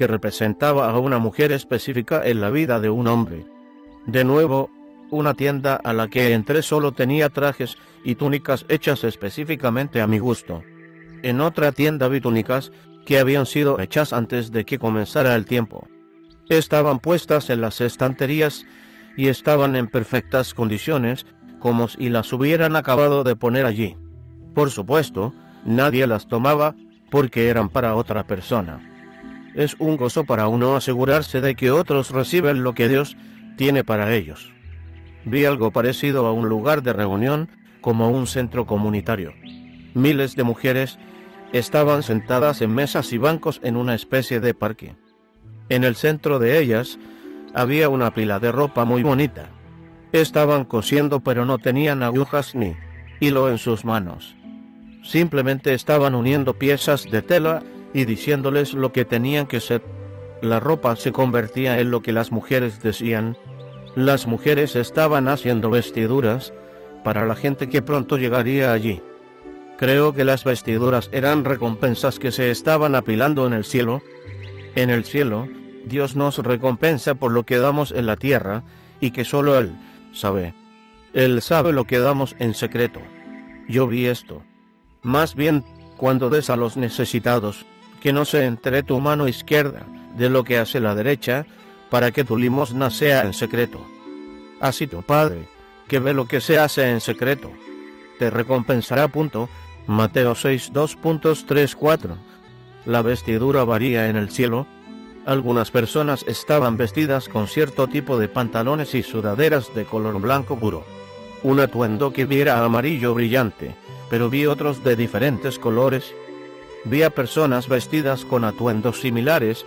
que representaba a una mujer específica en la vida de un hombre. De nuevo, una tienda a la que entré solo tenía trajes y túnicas hechas específicamente a mi gusto. En otra tienda vi túnicas que habían sido hechas antes de que comenzara el tiempo. Estaban puestas en las estanterías y estaban en perfectas condiciones, como si las hubieran acabado de poner allí. Por supuesto, nadie las tomaba porque eran para otra persona. Es un gozo para uno asegurarse de que otros reciben lo que Dios tiene para ellos. Vi algo parecido a un lugar de reunión, como un centro comunitario. Miles de mujeres estaban sentadas en mesas y bancos en una especie de parque. En el centro de ellas había una pila de ropa muy bonita. Estaban cosiendo, pero no tenían agujas ni hilo en sus manos. Simplemente estaban uniendo piezas de tela y diciéndoles lo que tenían que ser. La ropa se convertía en lo que las mujeres decían. Las mujeres estaban haciendo vestiduras para la gente que pronto llegaría allí. Creo que las vestiduras eran recompensas que se estaban apilando en el cielo. En el cielo, Dios nos recompensa por lo que damos en la tierra, y que solo Él sabe. Él sabe lo que damos en secreto. Yo vi esto. Más bien, cuando des a los necesitados, que no se entere tu mano izquierda de lo que hace la derecha, para que tu limosna sea en secreto. Así tu Padre, que ve lo que se hace en secreto, te recompensará. Mateo 6:2.3-4. La vestidura varía en el cielo. Algunas personas estaban vestidas con cierto tipo de pantalones y sudaderas de color blanco puro, un atuendo que viera amarillo brillante, pero vi otros de diferentes colores. Vi a personas vestidas con atuendos similares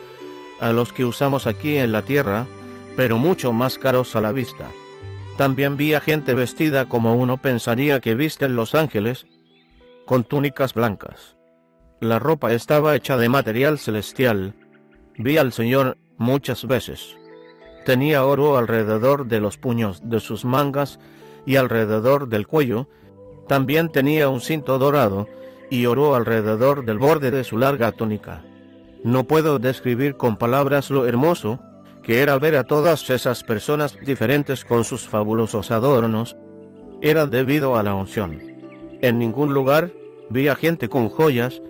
a los que usamos aquí en la tierra, pero mucho más caros a la vista. También vi a gente vestida como uno pensaría que visten los ángeles, con túnicas blancas. La ropa estaba hecha de material celestial. Vi al Señor muchas veces. Tenía oro alrededor de los puños de sus mangas y alrededor del cuello. También tenía un cinto dorado y oro alrededor del borde de su larga túnica. No puedo describir con palabras lo hermoso que era ver a todas esas personas diferentes con sus fabulosos adornos. Era debido a la unción. En ningún lugar vi a gente con joyas.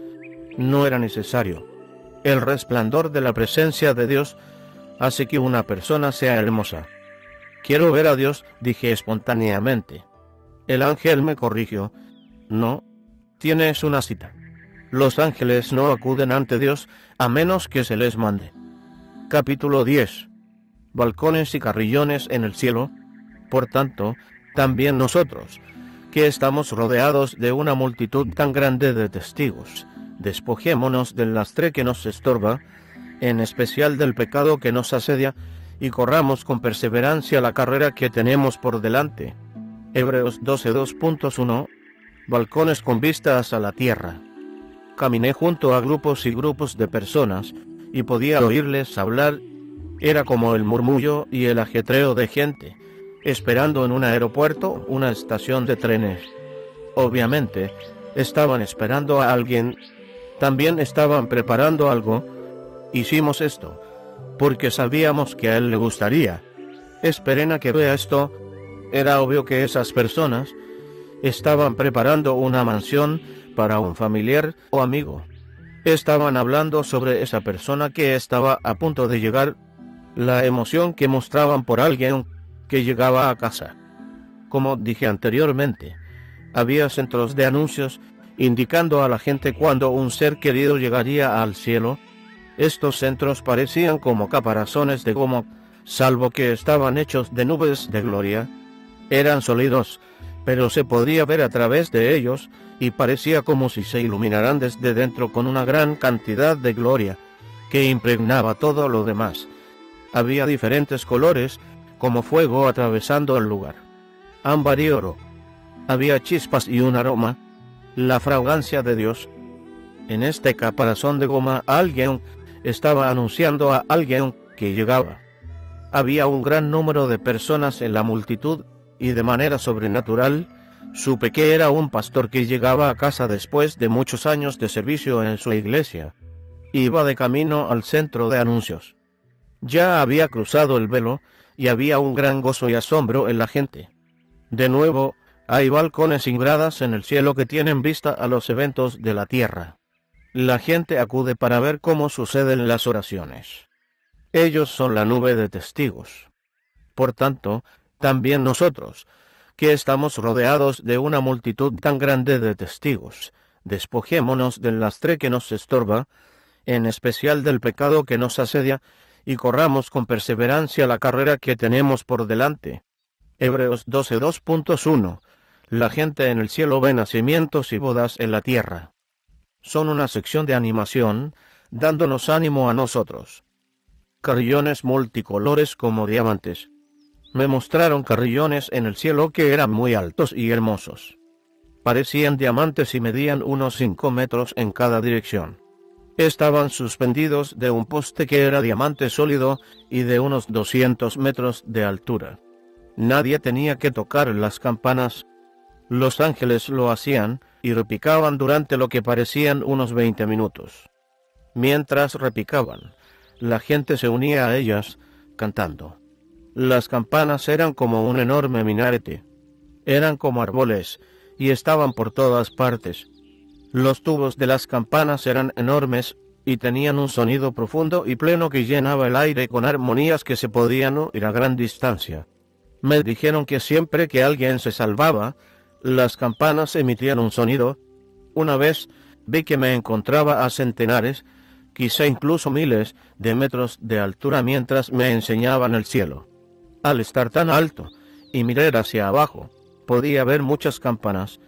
No era necesario. El resplandor de la presencia de Dios hace que una persona sea hermosa. Quiero ver a Dios, dije espontáneamente. El ángel me corrigió. No, tienes una cita. Los ángeles no acuden ante Dios a menos que se les mande. Capítulo 10. Balcones y carrillones en el cielo. Por tanto, también nosotros, que estamos rodeados de una multitud tan grande de testigos, despojémonos del lastre que nos estorba, en especial del pecado que nos asedia, y corramos con perseverancia la carrera que tenemos por delante. Hebreos 12:2.1. Balcones con vistas a la tierra. Caminé junto a grupos y grupos de personas, y podía oírles hablar. Era como el murmullo y el ajetreo de gente, esperando en un aeropuerto, una estación de trenes. Obviamente, estaban esperando a alguien. También estaban preparando algo. Hicimos esto porque sabíamos que a él le gustaría. Esperen a que vea esto. Era obvio que esas personas estaban preparando una mansión para un familiar o amigo. Estaban hablando sobre esa persona que estaba a punto de llegar, la emoción que mostraban por alguien que llegaba a casa. Como dije anteriormente, había centros de anuncios indicando a la gente cuándo un ser querido llegaría al cielo. Estos centros parecían como caparazones de goma, salvo que estaban hechos de nubes de gloria. Eran sólidos, pero se podía ver a través de ellos, y parecía como si se iluminaran desde dentro con una gran cantidad de gloria, que impregnaba todo lo demás. Había diferentes colores, como fuego atravesando el lugar. Ámbar y oro. Había chispas y un aroma, la fragancia de Dios. En este caparazón de goma alguien estaba anunciando a alguien que llegaba. Había un gran número de personas en la multitud, y de manera sobrenatural, supe que era un pastor que llegaba a casa después de muchos años de servicio en su iglesia. Iba de camino al centro de anuncios. Ya había cruzado el velo, y había un gran gozo y asombro en la gente. De nuevo, hay balcones y gradas en el cielo que tienen vista a los eventos de la tierra. La gente acude para ver cómo suceden las oraciones. Ellos son la nube de testigos. Por tanto, también nosotros, que estamos rodeados de una multitud tan grande de testigos, despojémonos del lastre que nos estorba, en especial del pecado que nos asedia, y corramos con perseverancia la carrera que tenemos por delante. Hebreos 12:2.1. La gente en el cielo ve nacimientos y bodas en la tierra. Son una sección de animación, dándonos ánimo a nosotros. Carrillones multicolores como diamantes. Me mostraron carrillones en el cielo que eran muy altos y hermosos. Parecían diamantes y medían unos 5 metros en cada dirección. Estaban suspendidos de un poste que era diamante sólido y de unos 200 metros de altura. Nadie tenía que tocar las campanas. Los ángeles lo hacían y repicaban durante lo que parecían unos 20 minutos. Mientras repicaban, la gente se unía a ellas, cantando. Las campanas eran como un enorme minarete. Eran como árboles, y estaban por todas partes. Los tubos de las campanas eran enormes, y tenían un sonido profundo y pleno que llenaba el aire con armonías que se podían oír a gran distancia. Me dijeron que siempre que alguien se salvaba, las campanas emitían un sonido. Una vez vi que me encontraba a centenares, quizá incluso miles, de metros de altura mientras me enseñaban el cielo. Al estar tan alto y mirar hacia abajo, podía ver muchas campanas.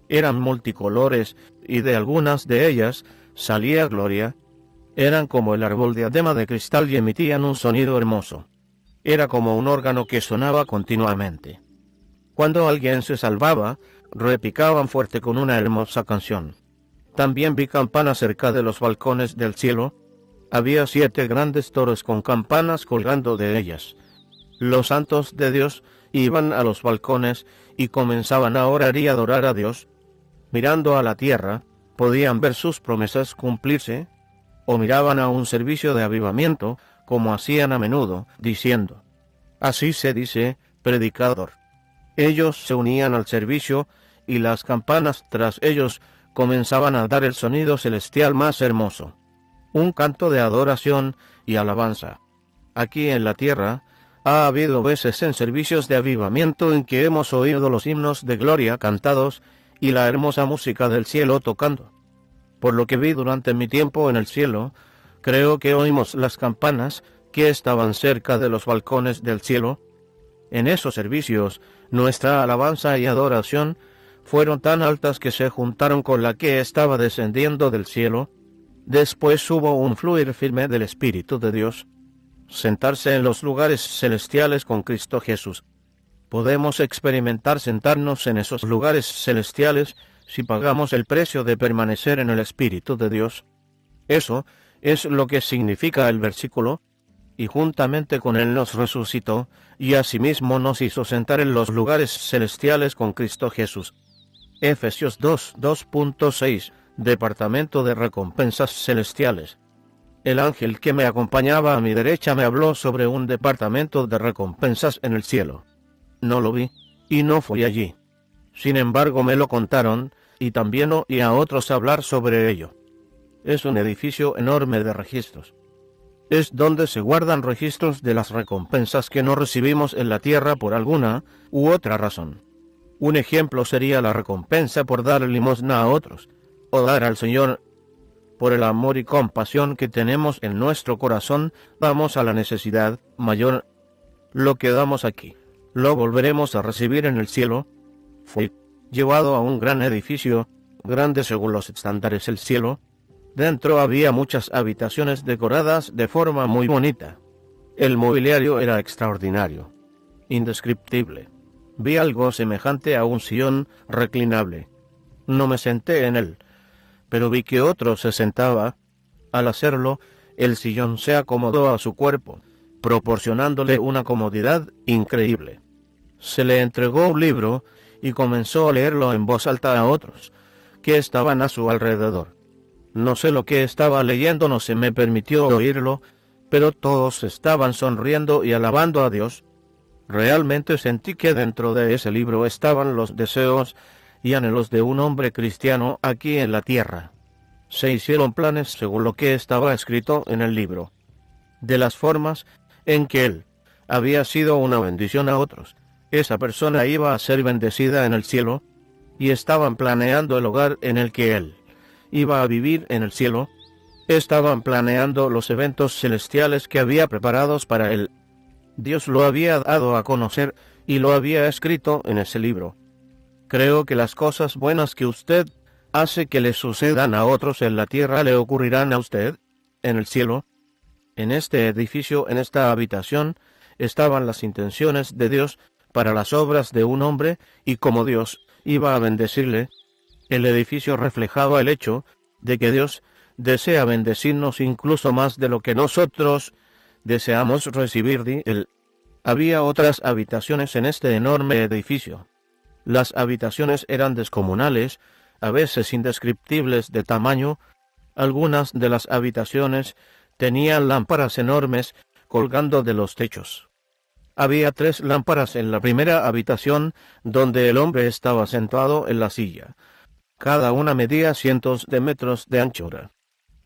Eran multicolores y de algunas de ellas salía gloria. Eran como el árbol diadema de cristal y emitían un sonido hermoso. Era como un órgano que sonaba continuamente. Cuando alguien se salvaba, repicaban fuerte con una hermosa canción. También vi campanas cerca de los balcones del cielo. Había 7 grandes torres con campanas colgando de ellas. Los santos de Dios iban a los balcones y comenzaban a orar y adorar a Dios. Mirando a la tierra, podían ver sus promesas cumplirse, o miraban a un servicio de avivamiento, como hacían a menudo, diciendo: así se dice, predicador. Ellos se unían al servicio, y las campanas tras ellos comenzaban a dar el sonido celestial más hermoso. Un canto de adoración y alabanza. Aquí en la tierra, ha habido veces en servicios de avivamiento en que hemos oído los himnos de gloria cantados y la hermosa música del cielo tocando. Por lo que vi durante mi tiempo en el cielo, creo que oímos las campanas que estaban cerca de los balcones del cielo. En esos servicios, nuestra alabanza y adoración fueron tan altas que se juntaron con la que estaba descendiendo del cielo. Después hubo un fluir firme del Espíritu de Dios. Sentarse en los lugares celestiales con Cristo Jesús. Podemos experimentar sentarnos en esos lugares celestiales si pagamos el precio de permanecer en el Espíritu de Dios. Eso es lo que significa el versículo: y juntamente con Él nos resucitó, y asimismo nos hizo sentar en los lugares celestiales con Cristo Jesús. Efesios 2:6, Departamento de Recompensas Celestiales. El ángel que me acompañaba a mi derecha me habló sobre un departamento de recompensas en el cielo. No lo vi, y no fui allí. Sin embargo, me lo contaron, y también oí a otros hablar sobre ello. Es un edificio enorme de registros. Es donde se guardan registros de las recompensas que no recibimos en la tierra por alguna u otra razón. Un ejemplo sería la recompensa por dar limosna a otros, o dar al Señor. Por el amor y compasión que tenemos en nuestro corazón, damos a la necesidad mayor. Lo que damos aquí, lo volveremos a recibir en el cielo. Fui llevado a un gran edificio, grande según los estándares del cielo. Dentro había muchas habitaciones decoradas de forma muy bonita. El mobiliario era extraordinario, indescriptible. Vi algo semejante a un sillón reclinable. No me senté en él, pero vi que otro se sentaba. Al hacerlo, el sillón se acomodó a su cuerpo, proporcionándole una comodidad increíble. Se le entregó un libro y comenzó a leerlo en voz alta a otros, que estaban a su alrededor. No sé lo que estaba leyendo, no se me permitió oírlo, pero todos estaban sonriendo y alabando a Dios. Realmente sentí que dentro de ese libro estaban los deseos y anhelos de un hombre cristiano aquí en la tierra. Se hicieron planes según lo que estaba escrito en el libro, de las formas en que él había sido una bendición a otros. Esa persona iba a ser bendecida en el cielo, y estaban planeando el hogar en el que él iba a vivir en el cielo. Estaban planeando los eventos celestiales que había preparados para él. Dios lo había dado a conocer y lo había escrito en ese libro. Creo que las cosas buenas que usted hace que le sucedan a otros en la tierra le ocurrirán a usted en el cielo. En este edificio, en esta habitación, estaban las intenciones de Dios para las obras de un hombre, y como Dios iba a bendecirle, el edificio reflejaba el hecho de que Dios desea bendecirnos incluso más de lo que nosotros deseamos recibir de él. Había otras habitaciones en este enorme edificio. Las habitaciones eran descomunales, a veces indescriptibles de tamaño. Algunas de las habitaciones tenían lámparas enormes colgando de los techos. Había 3 lámparas en la primera habitación, donde el hombre estaba sentado en la silla. Cada una medía cientos de metros de anchura.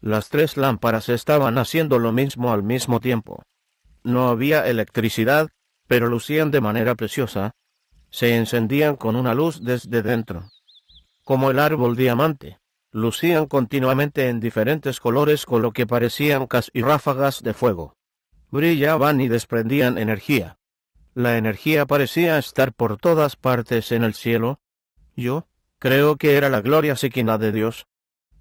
Las 3 lámparas estaban haciendo lo mismo al mismo tiempo. No había electricidad, pero lucían de manera preciosa. Se encendían con una luz desde dentro. Como el árbol diamante, lucían continuamente en diferentes colores con lo que parecían casi ráfagas de fuego. Brillaban y desprendían energía. La energía parecía estar por todas partes en el cielo. Yo creo que era la gloria Shekinah de Dios.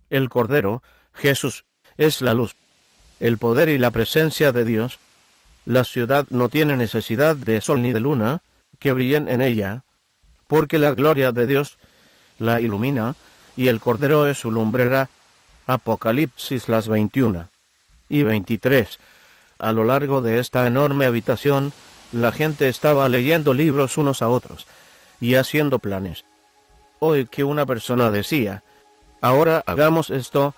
El Cordero, Jesús, es la luz, el poder y la presencia de Dios. La ciudad no tiene necesidad de sol ni de luna que brillen en ella, porque la gloria de Dios la ilumina, y el Cordero es su lumbrera. Apocalipsis las 21 y 23. A lo largo de esta enorme habitación, la gente estaba leyendo libros unos a otros y haciendo planes. Oí que una persona decía: ahora hagamos esto,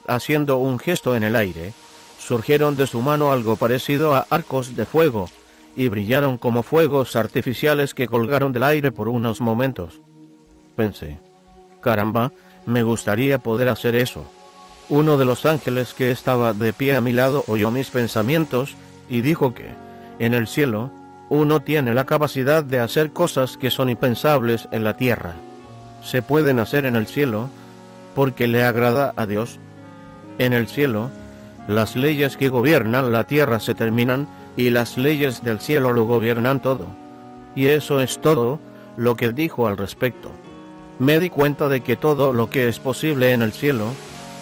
haciendo un gesto en el aire. Surgieron de su mano algo parecido a arcos de fuego, y brillaron como fuegos artificiales que colgaron del aire por unos momentos. Pensé: caramba, me gustaría poder hacer eso. Uno de los ángeles que estaba de pie a mi lado oyó mis pensamientos y dijo que, en el cielo, uno tiene la capacidad de hacer cosas que son impensables en la tierra. Se pueden hacer en el cielo porque le agrada a Dios. En el cielo, las leyes que gobiernan la tierra se terminan y las leyes del cielo lo gobiernan todo. Y eso es todo lo que dijo al respecto. Me di cuenta de que todo lo que es posible en el cielo,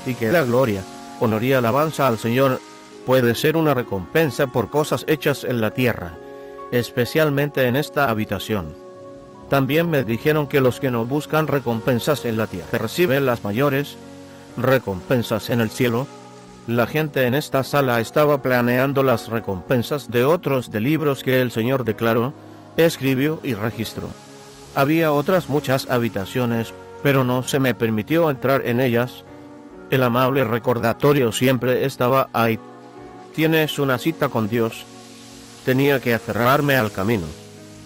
y que la gloria, honor y alabanza al Señor, puede ser una recompensa por cosas hechas en la tierra, especialmente en esta habitación. También me dijeron que los que no buscan recompensas en la tierra reciben las mayores recompensas en el cielo. La gente en esta sala estaba planeando las recompensas de otros de libros que el Señor declaró, escribió y registró. Había otras muchas habitaciones, pero no se me permitió entrar en ellas. El amable recordatorio siempre estaba ahí. Tienes una cita con Dios. Tenía que aferrarme al camino.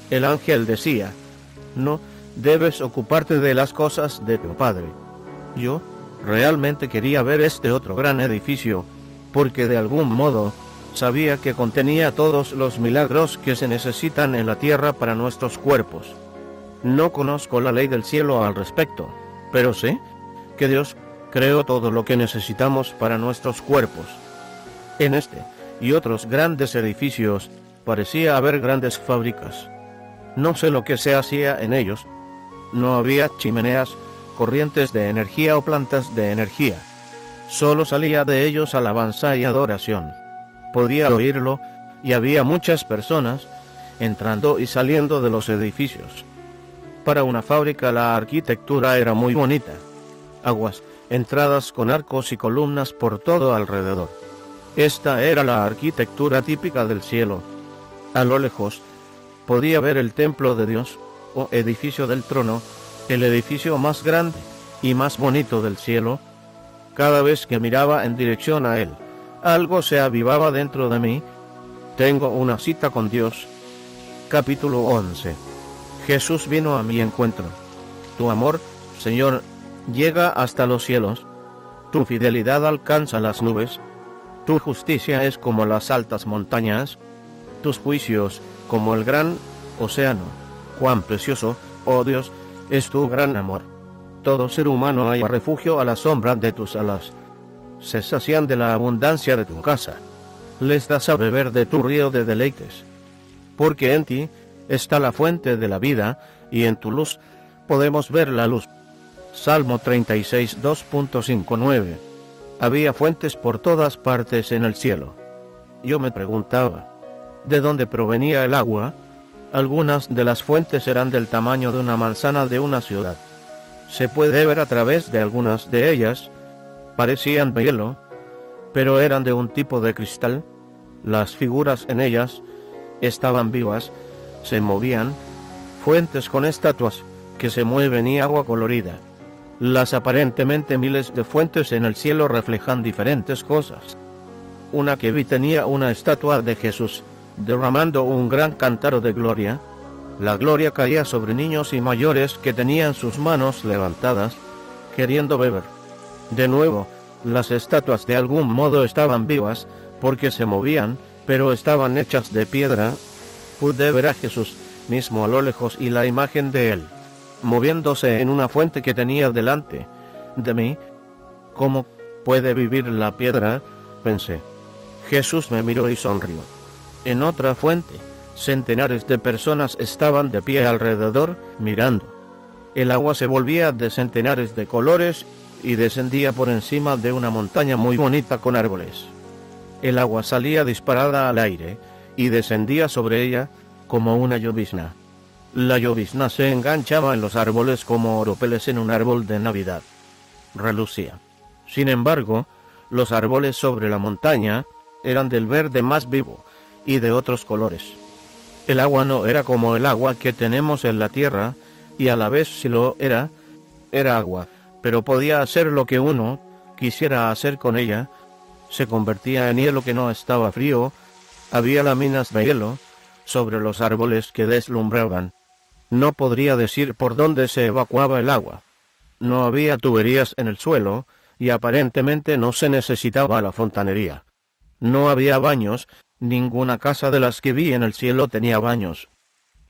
El ángel decía: no debes ocuparte de las cosas de tu padre. Yo realmente quería ver este otro gran edificio, porque de algún modo sabía que contenía todos los milagros que se necesitan en la tierra para nuestros cuerpos. No conozco la ley del cielo al respecto, pero sé que Dios creó todo lo que necesitamos para nuestros cuerpos. En este y otros grandes edificios parecía haber grandes fábricas. No sé lo que se hacía en ellos. No había chimeneas, corrientes de energía o plantas de energía. Solo salía de ellos alabanza y adoración. Podía oírlo, y había muchas personas entrando y saliendo de los edificios. Para una fábrica la arquitectura era muy bonita. Aguas, entradas con arcos y columnas por todo alrededor. Esta era la arquitectura típica del cielo. A lo lejos podía ver el templo de Dios, o edificio del trono, el edificio más grande y más bonito del cielo. Cada vez que miraba en dirección a Él, algo se avivaba dentro de mí. Tengo una cita con Dios. Capítulo 11. Jesús vino a mi encuentro. Tu amor, Señor, llega hasta los cielos. Tu fidelidad alcanza las nubes. Tu justicia es como las altas montañas. Tus juicios como el gran océano. Cuán precioso, oh Dios, es tu gran amor. Todo ser humano halla refugio a la sombra de tus alas. Se sacian de la abundancia de tu casa. Les das a beber de tu río de deleites. Porque en ti está la fuente de la vida, y en tu luz podemos ver la luz. Salmo 36, 2.59. Había fuentes por todas partes en el cielo. Yo me preguntaba, ¿de dónde provenía el agua? Algunas de las fuentes eran del tamaño de una manzana de una ciudad. Se puede ver a través de algunas de ellas. Parecían de hielo, pero eran de un tipo de cristal. Las figuras en ellas estaban vivas, se movían, fuentes con estatuas que se mueven y agua colorida. Las aparentemente miles de fuentes en el cielo reflejan diferentes cosas. Una que vi tenía una estatua de Jesús, derramando un gran cántaro de gloria. La gloria caía sobre niños y mayores que tenían sus manos levantadas, queriendo beber. De nuevo, las estatuas de algún modo estaban vivas, porque se movían, pero estaban hechas de piedra. Pude ver a Jesús mismo a lo lejos y la imagen de él, moviéndose en una fuente que tenía delante de mí. ¿Cómo puede vivir la piedra?, pensé. Jesús me miró y sonrió. En otra fuente, centenares de personas estaban de pie alrededor, mirando. El agua se volvía de centenares de colores y descendía por encima de una montaña muy bonita con árboles. El agua salía disparada al aire y descendía sobre ella como una llovizna. La llovizna se enganchaba en los árboles como oropeles en un árbol de Navidad. Relucía. Sin embargo, los árboles sobre la montaña eran del verde más vivo y de otros colores. El agua no era como el agua que tenemos en la tierra, y a la vez, si lo era agua, pero podía hacer lo que uno quisiera hacer con ella. Se convertía en hielo que no estaba frío. Había láminas de hielo sobre los árboles que deslumbraban. No podría decir por dónde se evacuaba el agua. No había tuberías en el suelo, y aparentemente no se necesitaba la fontanería. No había baños. Ninguna casa de las que vi en el cielo tenía baños.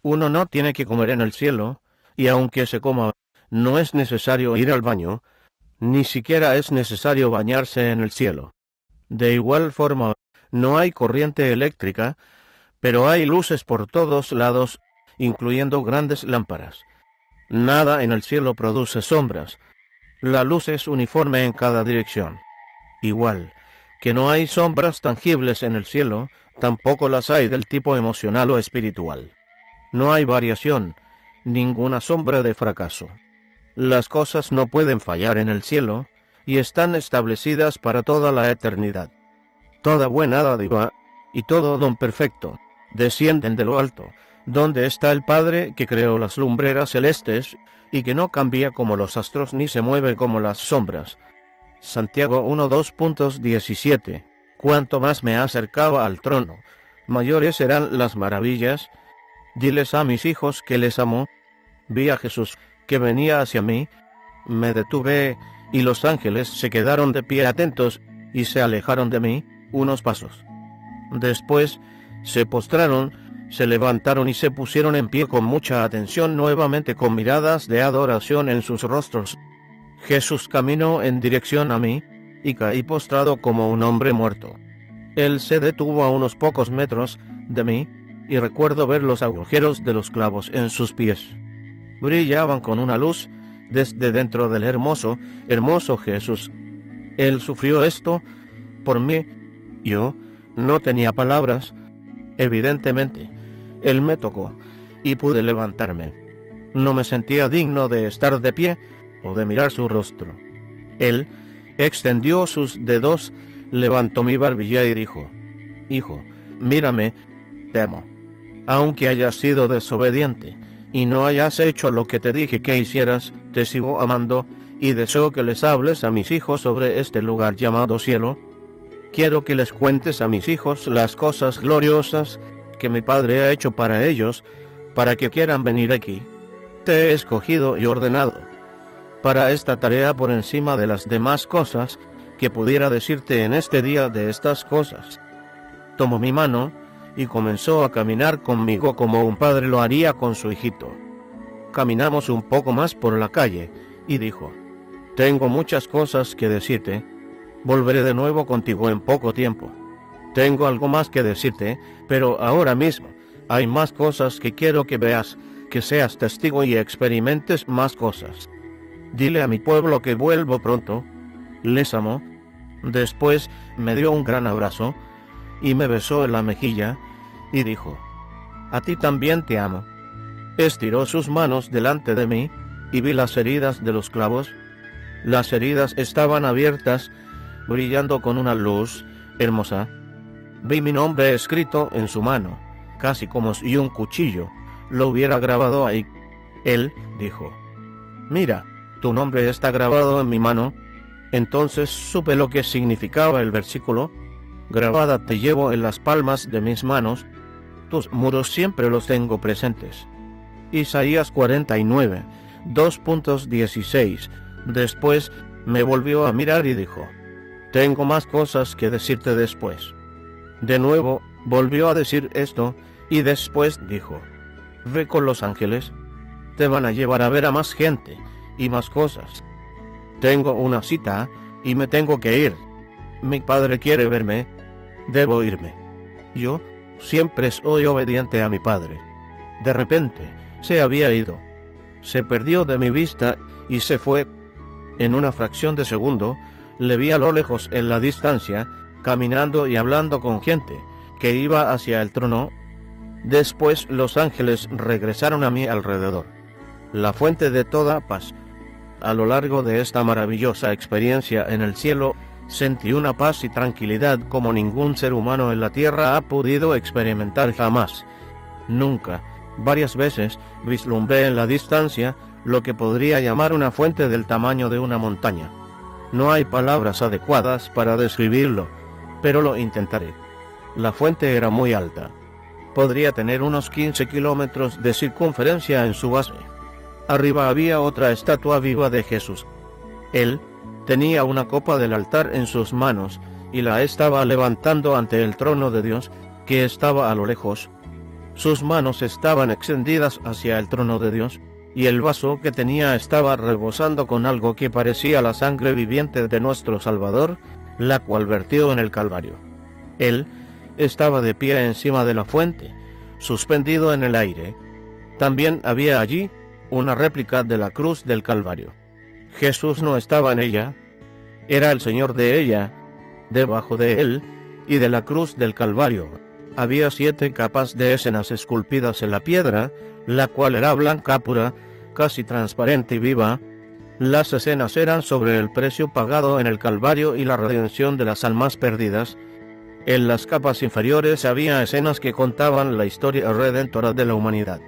Uno no tiene que comer en el cielo, y aunque se coma, no es necesario ir al baño. Ni siquiera es necesario bañarse en el cielo. De igual forma, no hay corriente eléctrica, pero hay luces por todos lados, incluyendo grandes lámparas. Nada en el cielo produce sombras. La luz es uniforme en cada dirección. Igual que no hay sombras tangibles en el cielo, tampoco las hay del tipo emocional o espiritual. No hay variación, ninguna sombra de fracaso. Las cosas no pueden fallar en el cielo, y están establecidas para toda la eternidad. Toda buena dádiva y todo don perfecto descienden de lo alto, donde está el Padre que creó las lumbreras celestes, y que no cambia como los astros ni se mueve como las sombras. Santiago 1:2.17. Cuanto más me acercaba al trono, mayores eran las maravillas. Diles a mis hijos que les amo. Vi a Jesús que venía hacia mí, me detuve, y los ángeles se quedaron de pie atentos, y se alejaron de mí unos pasos. Después se postraron, se levantaron y se pusieron en pie con mucha atención, nuevamente con miradas de adoración en sus rostros. Jesús caminó en dirección a mí, y caí postrado como un hombre muerto. Él se detuvo a unos pocos metros de mí, y recuerdo ver los agujeros de los clavos en sus pies. Brillaban con una luz desde dentro del hermoso Jesús. Él sufrió esto por mí. Yo no tenía palabras. Evidentemente, Él me tocó, y pude levantarme. No me sentía digno de estar de pie o de mirar su rostro. Él extendió sus dedos, levantó mi barbilla y dijo: Hijo, mírame, te amo. Aunque hayas sido desobediente y no hayas hecho lo que te dije que hicieras, te sigo amando, y deseo que les hables a mis hijos sobre este lugar llamado cielo. Quiero que les cuentes a mis hijos las cosas gloriosas que mi Padre ha hecho para ellos, para que quieran venir aquí. Te he escogido y ordenado para esta tarea por encima de las demás cosas que pudiera decirte en este día de estas cosas. Tomó mi mano y comenzó a caminar conmigo como un padre lo haría con su hijito. Caminamos un poco más por la calle y dijo: tengo muchas cosas que decirte. Volveré de nuevo contigo en poco tiempo. Tengo algo más que decirte, pero ahora mismo hay más cosas que quiero que veas, que seas testigo y experimentes más cosas. Dile a mi pueblo que vuelvo pronto. Les amo. Después me dio un gran abrazo y me besó en la mejilla y dijo: a ti también te amo. Estiró sus manos delante de mí y vi las heridas de los clavos. Las heridas estaban abiertas, brillando con una luz hermosa. Vi mi nombre escrito en su mano, casi como si un cuchillo lo hubiera grabado ahí. Él dijo: mira, tu nombre está grabado en mi mano. Entonces supe lo que significaba el versículo: grabada te llevo en las palmas de mis manos, tus muros siempre los tengo presentes. Isaías 49, 2.16. Después me volvió a mirar y dijo: tengo más cosas que decirte después. De nuevo volvió a decir esto y después dijo: ve con los ángeles, te van a llevar a ver a más gente y más cosas. Tengo una cita y me tengo que ir. Mi padre quiere verme, debo irme. Yo siempre soy obediente a mi padre. De repente se había ido. Se perdió de mi vista y se fue. En una fracción de segundo le vi a lo lejos en la distancia, caminando y hablando con gente que iba hacia el trono. Después los ángeles regresaron a mi alrededor. La fuente de toda paz. A lo largo de esta maravillosa experiencia en el cielo, sentí una paz y tranquilidad como ningún ser humano en la tierra ha podido experimentar jamás. Nunca. Varias veces vislumbré en la distancia lo que podría llamar una fuente del tamaño de una montaña. No hay palabras adecuadas para describirlo, pero lo intentaré. La fuente era muy alta. Podría tener unos 15 kilómetros de circunferencia en su base. Arriba había otra estatua viva de Jesús. Él tenía una copa del altar en sus manos y la estaba levantando ante el trono de Dios, que estaba a lo lejos. Sus manos estaban extendidas hacia el trono de Dios, y el vaso que tenía estaba rebosando con algo que parecía la sangre viviente de nuestro Salvador, la cual vertió en el Calvario. Él estaba de pie encima de la fuente, suspendido en el aire. También había allí una réplica de la cruz del Calvario. Jesús no estaba en ella, era el Señor de ella. Debajo de él y de la cruz del Calvario había 7 capas de escenas esculpidas en la piedra, la cual era blanca pura, casi transparente y viva. Las escenas eran sobre el precio pagado en el Calvario y la redención de las almas perdidas. En las capas inferiores había escenas que contaban la historia redentora de la humanidad.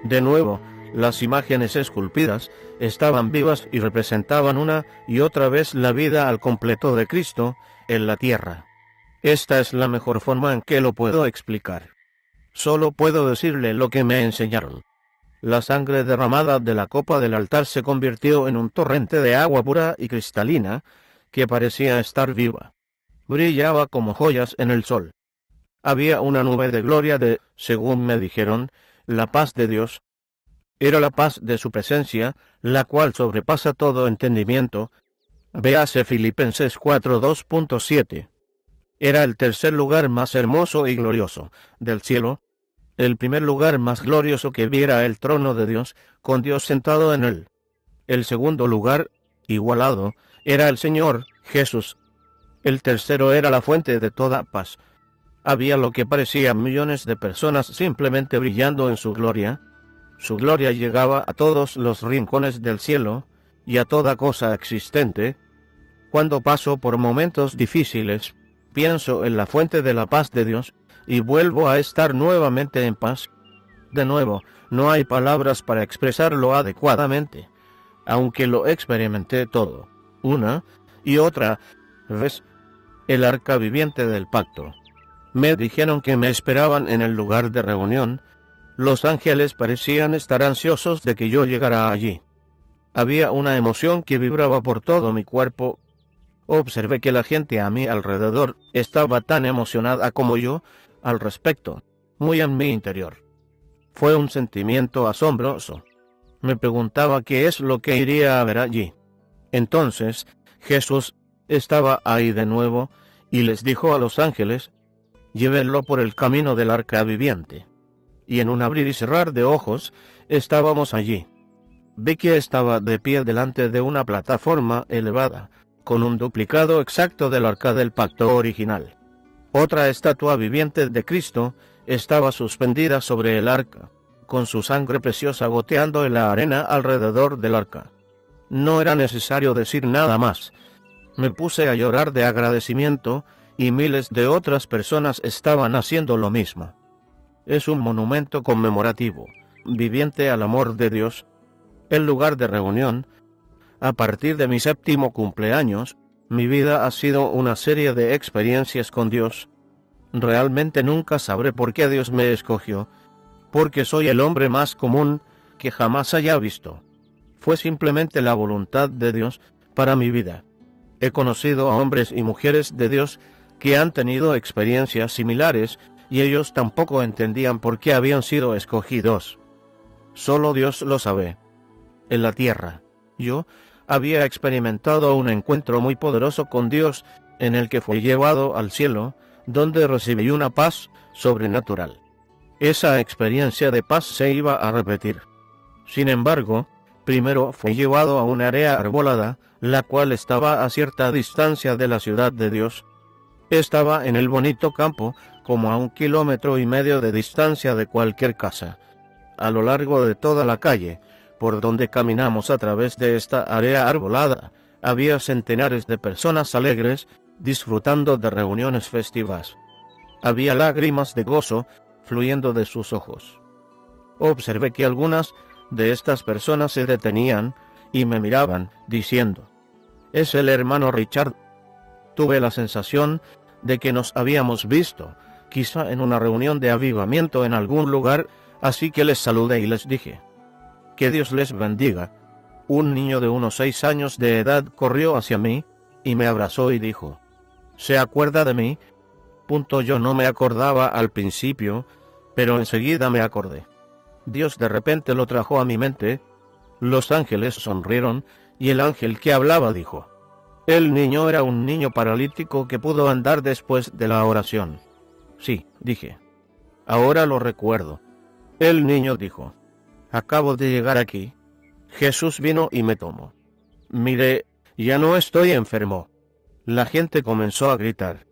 De nuevo, las imágenes esculpidas estaban vivas y representaban una y otra vez la vida al completo de Cristo en la tierra. Esta es la mejor forma en que lo puedo explicar. Solo puedo decirle lo que me enseñaron. La sangre derramada de la copa del altar se convirtió en un torrente de agua pura y cristalina que parecía estar viva. Brillaba como joyas en el sol. Había una nube de gloria según me dijeron, la paz de Dios. Era la paz de su presencia, la cual sobrepasa todo entendimiento. Véase Filipenses 4:2.7. Era el tercer lugar más hermoso y glorioso del cielo, el primer lugar más glorioso que viera el trono de Dios, con Dios sentado en él. El segundo lugar, igualado, era el Señor Jesús. El tercero era la fuente de toda paz. Había lo que parecían millones de personas simplemente brillando en su gloria. Su gloria llegaba a todos los rincones del cielo y a toda cosa existente. Cuando paso por momentos difíciles, pienso en la fuente de la paz de Dios y vuelvo a estar nuevamente en paz. De nuevo, no hay palabras para expresarlo adecuadamente. aunque lo experimenté todo, una y otra vez, el arca viviente del pacto. Me dijeron que me esperaban en el lugar de reunión. Los ángeles parecían estar ansiosos de que yo llegara allí. Había una emoción que vibraba por todo mi cuerpo. Observé que la gente a mi alrededor estaba tan emocionada como yo al respecto, muy en mi interior. Fue un sentimiento asombroso. Me preguntaba qué es lo que iría a ver allí. Entonces, Jesús estaba ahí de nuevo y les dijo a los ángeles: llévenlo por el camino del arca viviente. Y en un abrir y cerrar de ojos, estábamos allí. Vi que estaba de pie delante de una plataforma elevada, con un duplicado exacto del arca del pacto original. Otra estatua viviente de Cristo estaba suspendida sobre el arca, con su sangre preciosa goteando en la arena alrededor del arca. No era necesario decir nada más. Me puse a llorar de agradecimiento, y miles de otras personas estaban haciendo lo mismo. Es un monumento conmemorativo, viviente al amor de Dios, el lugar de reunión. A partir de mi 7º cumpleaños, mi vida ha sido una serie de experiencias con Dios. Realmente nunca sabré por qué Dios me escogió, porque soy el hombre más común que jamás haya visto. Fue simplemente la voluntad de Dios para mi vida. He conocido a hombres y mujeres de Dios que han tenido experiencias similares, y ellos tampoco entendían por qué habían sido escogidos. Solo Dios lo sabe. En la tierra, yo había experimentado un encuentro muy poderoso con Dios, en el que fui llevado al cielo, donde recibí una paz sobrenatural. Esa experiencia de paz se iba a repetir. Sin embargo, primero fui llevado a un área arbolada, la cual estaba a cierta distancia de la ciudad de Dios. Estaba en el bonito campo, como a 1,5 kilómetros de distancia de cualquier casa. A lo largo de toda la calle, por donde caminamos a través de esta área arbolada, había centenares de personas alegres, disfrutando de reuniones festivas. Había lágrimas de gozo fluyendo de sus ojos. Observé que algunas de estas personas se detenían y me miraban, diciendo: «Es el hermano Richard». Tuve la sensación de que nos habíamos visto, quizá en una reunión de avivamiento en algún lugar, así que les saludé y les dije: «Que Dios les bendiga». Un niño de unos 6 años de edad corrió hacia mí y me abrazó y dijo: «¿Se acuerda de mí?». Yo no me acordaba al principio, pero enseguida me acordé. Dios de repente lo trajo a mi mente. Los ángeles sonrieron, y el ángel que hablaba dijo: «El niño era un niño paralítico que pudo andar después de la oración». «Sí», dije. «Ahora lo recuerdo». El niño dijo: «Acabo de llegar aquí. Jesús vino y me tomó. Mire, ya no estoy enfermo». La gente comenzó a gritar: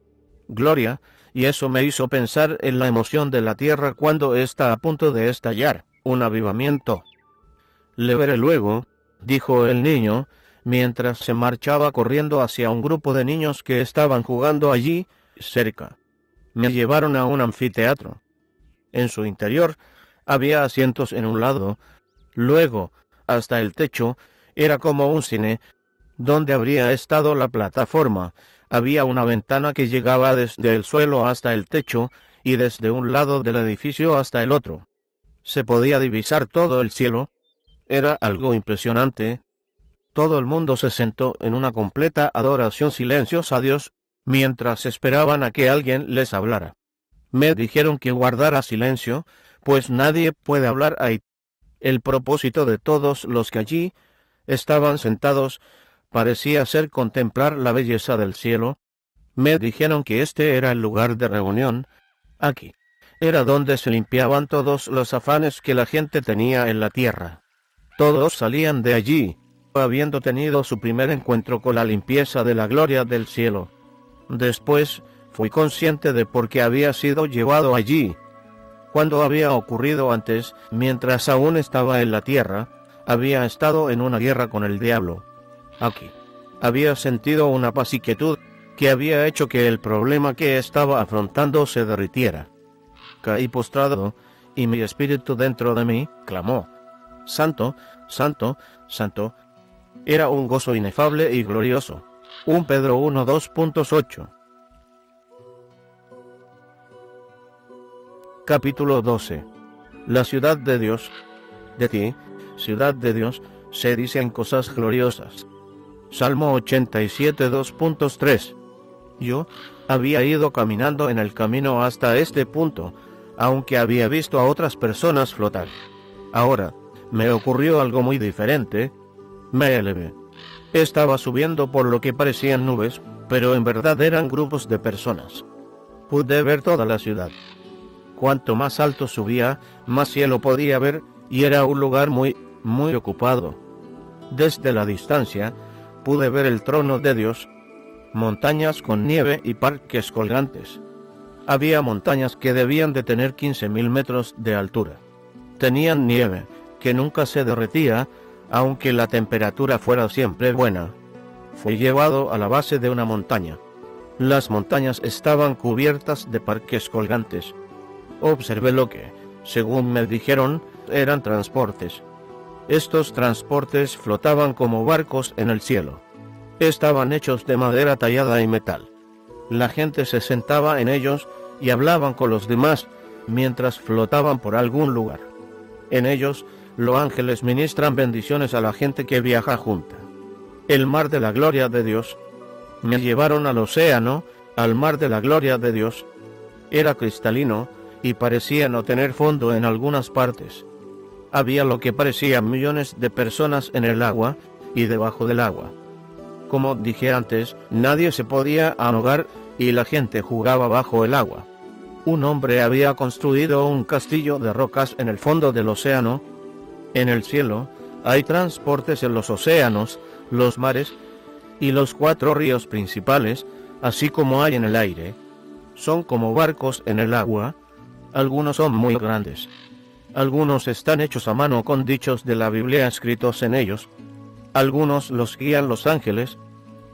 «Gloria», y eso me hizo pensar en la emoción de la tierra cuando está a punto de estallar un avivamiento. «Le veré luego», dijo el niño, mientras se marchaba corriendo hacia un grupo de niños que estaban jugando allí, cerca. Me llevaron a un anfiteatro. En su interior había asientos en un lado, luego, hasta el techo, era como un cine, donde habría estado la plataforma. Había una ventana que llegaba desde el suelo hasta el techo, y desde un lado del edificio hasta el otro. Se podía divisar todo el cielo. Era algo impresionante. Todo el mundo se sentó en una completa adoración silenciosa a Dios, mientras esperaban a que alguien les hablara. Me dijeron que guardara silencio, pues nadie puede hablar ahí. El propósito de todos los que allí estaban sentados parecía ser contemplar la belleza del cielo. Me dijeron que este era el lugar de reunión. Aquí era donde se limpiaban todos los afanes que la gente tenía en la tierra. Todos salían de allí, habiendo tenido su primer encuentro con la limpieza de la gloria del cielo. Después fui consciente de por qué había sido llevado allí. Cuando había ocurrido antes, mientras aún estaba en la tierra, había estado en una guerra con el diablo. Aquí había sentido una paz y quietud que había hecho que el problema que estaba afrontando se derritiera. Caí postrado, y mi espíritu dentro de mí clamó: «Santo, santo, santo Era un gozo inefable y glorioso. 1 Pedro 1:2.8. Capítulo 12. La ciudad de Dios. De ti, ciudad de Dios, se dicen cosas gloriosas. Salmo 87, 2.3. Yo había ido caminando en el camino hasta este punto, aunque había visto a otras personas flotar. Ahora, me ocurrió algo muy diferente. Me elevé. Estaba subiendo por lo que parecían nubes, pero en verdad eran grupos de personas. Pude ver toda la ciudad. Cuanto más alto subía, más cielo podía ver, y era un lugar muy ocupado. Desde la distancia, pude ver el trono de Dios, montañas con nieve y parques colgantes. Había montañas que debían de tener 15.000 metros de altura. Tenían nieve, que nunca se derretía, aunque la temperatura fuera siempre buena. Fui llevado a la base de una montaña. Las montañas estaban cubiertas de parques colgantes. Observé lo que, según me dijeron, eran transportes. Estos transportes flotaban como barcos en el cielo. Estaban hechos de madera tallada y metal. La gente se sentaba en ellos y hablaban con los demás mientras flotaban por algún lugar. En ellos, los ángeles ministran bendiciones a la gente que viaja junta. El mar de la gloria de Dios. Me llevaron al océano, al mar de la gloria de Dios. Era cristalino y parecía no tener fondo en algunas partes. Había lo que parecían millones de personas en el agua y debajo del agua. Como dije antes, nadie se podía ahogar y la gente jugaba bajo el agua. Un hombre había construido un castillo de rocas en el fondo del océano. En el cielo hay transportes en los océanos, los mares y los 4 ríos principales, así como hay en el aire. Son como barcos en el agua. Algunos son muy grandes. Algunos están hechos a mano con dichos de la Biblia escritos en ellos. Algunos los guían los ángeles.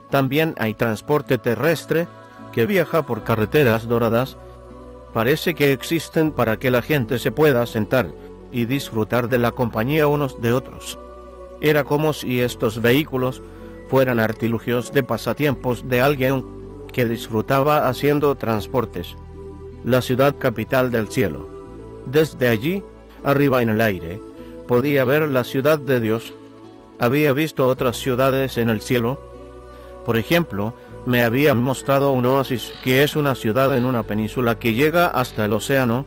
También hay transporte terrestre que viaja por carreteras doradas. Parece que existen para que la gente se pueda sentar y disfrutar de la compañía unos de otros. Era como si estos vehículos fueran artilugios de pasatiempos de alguien que disfrutaba haciendo transportes. La ciudad capital del cielo. Desde allí, arriba en el aire, podía ver la ciudad de Dios. Había visto otras ciudades en el cielo. Por ejemplo, me habían mostrado un oasis que es una ciudad en una península que llega hasta el océano.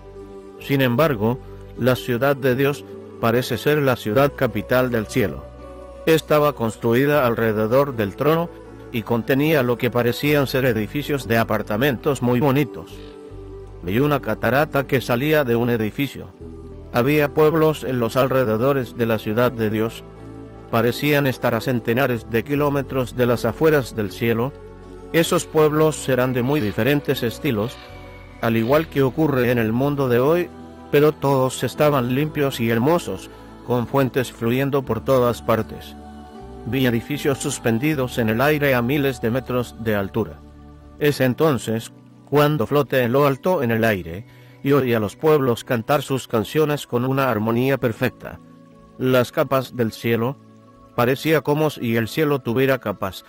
Sin embargo, la ciudad de Dios parece ser la ciudad capital del cielo. Estaba construida alrededor del trono y contenía lo que parecían ser edificios de apartamentos muy bonitos. Vi una catarata que salía de un edificio. Había pueblos en los alrededores de la ciudad de Dios. Parecían estar a centenares de kilómetros de las afueras del cielo. Esos pueblos serán de muy diferentes estilos, al igual que ocurre en el mundo de hoy, pero todos estaban limpios y hermosos, con fuentes fluyendo por todas partes. Vi edificios suspendidos en el aire a miles de metros de altura. Es entonces cuando floté en lo alto en el aire, y oí a los pueblos cantar sus canciones con una armonía perfecta. Las capas del cielo, parecía como si el cielo tuviera capas.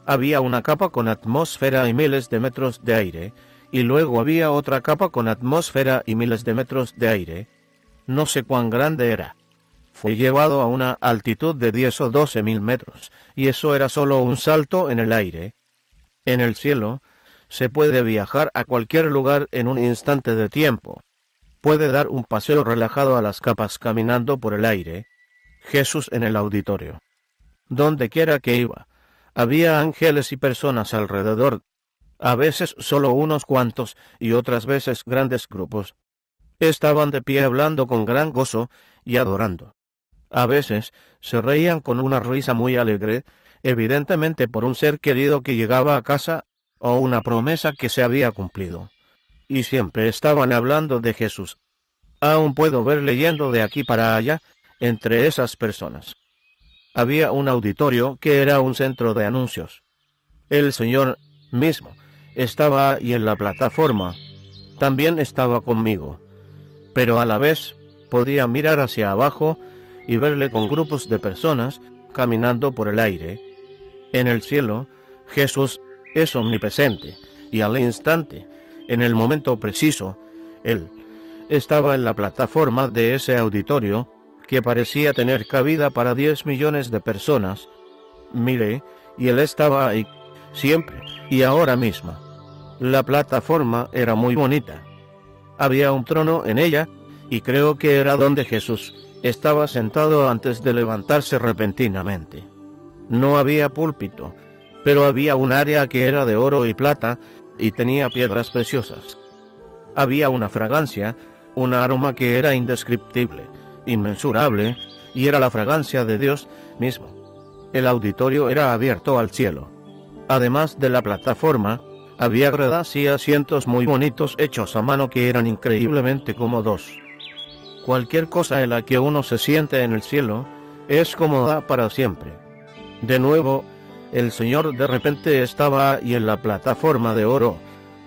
Había una capa con atmósfera y miles de metros de aire, y luego había otra capa con atmósfera y miles de metros de aire. No sé cuán grande era. Fui llevado a una altitud de 10 o 12.000 metros, y eso era solo un salto en el aire. En el cielo, se puede viajar a cualquier lugar en un instante de tiempo. Puede dar un paseo relajado a las capas caminando por el aire. Jesús en el auditorio. Donde quiera que iba, había ángeles y personas alrededor, a veces solo unos cuantos y otras veces grandes grupos. Estaban de pie hablando con gran gozo y adorando. A veces se reían con una risa muy alegre, evidentemente por un ser querido que llegaba a casa o una promesa que se había cumplido. Y siempre estaban hablando de Jesús. Aún puedo ver yendo de aquí para allá entre esas personas. Había un auditorio que era un centro de anuncios. El Señor mismo estaba ahí en la plataforma. También estaba conmigo. Pero a la vez podía mirar hacia abajo y verle con grupos de personas caminando por el aire. En el cielo, Jesús es omnipresente, y al instante, en el momento preciso, Él estaba en la plataforma de ese auditorio que parecía tener cabida para 10 millones de personas. Miré, y Él estaba ahí, siempre y ahora mismo. La plataforma era muy bonita. Había un trono en ella, y creo que era donde Jesús estaba sentado antes de levantarse repentinamente. No había púlpito, pero había un área que era de oro y plata, y tenía piedras preciosas. Había una fragancia, un aroma que era indescriptible, inmensurable, y era la fragancia de Dios mismo. El auditorio era abierto al cielo. Además de la plataforma, había gradas y asientos muy bonitos hechos a mano que eran increíblemente cómodos. Cualquier cosa en la que uno se siente en el cielo es cómoda para siempre. De nuevo, el Señor de repente estaba ahí en la plataforma de oro,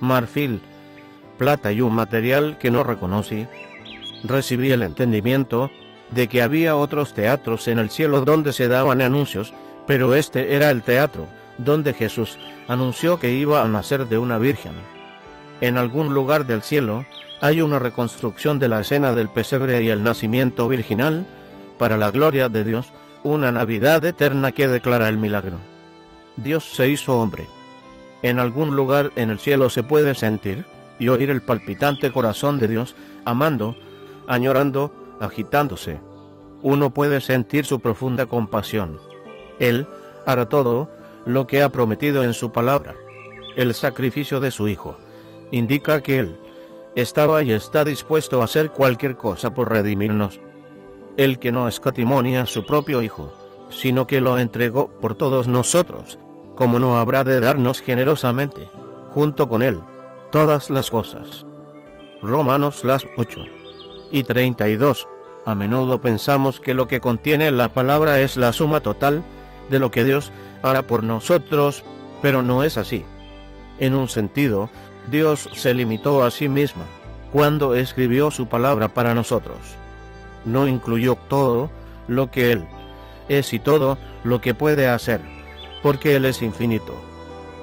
marfil, plata y un material que no reconocí. Recibí el entendimiento de que había otros teatros en el cielo donde se daban anuncios, pero este era el teatro donde Jesús anunció que iba a nacer de una virgen. En algún lugar del cielo hay una reconstrucción de la escena del pesebre y el nacimiento virginal, para la gloria de Dios, una Navidad eterna que declara el milagro. Dios se hizo hombre. En algún lugar en el cielo se puede sentir y oír el palpitante corazón de Dios, amando, añorando, agitándose. Uno puede sentir su profunda compasión. Él hará todo lo que ha prometido en su palabra. El sacrificio de su Hijo indica que Él estaba y está dispuesto a hacer cualquier cosa por redimirnos. El que no escatimó ni a su propio Hijo, sino que lo entregó por todos nosotros, ¿cómo no habrá de darnos generosamente, junto con Él, todas las cosas? Romanos 8:32. A menudo pensamos que lo que contiene la palabra es la suma total de lo que Dios hará por nosotros, pero no es así. En un sentido, Dios se limitó a sí mismo cuando escribió su palabra para nosotros. No incluyó todo lo que Él es y todo lo que puede hacer, porque Él es infinito.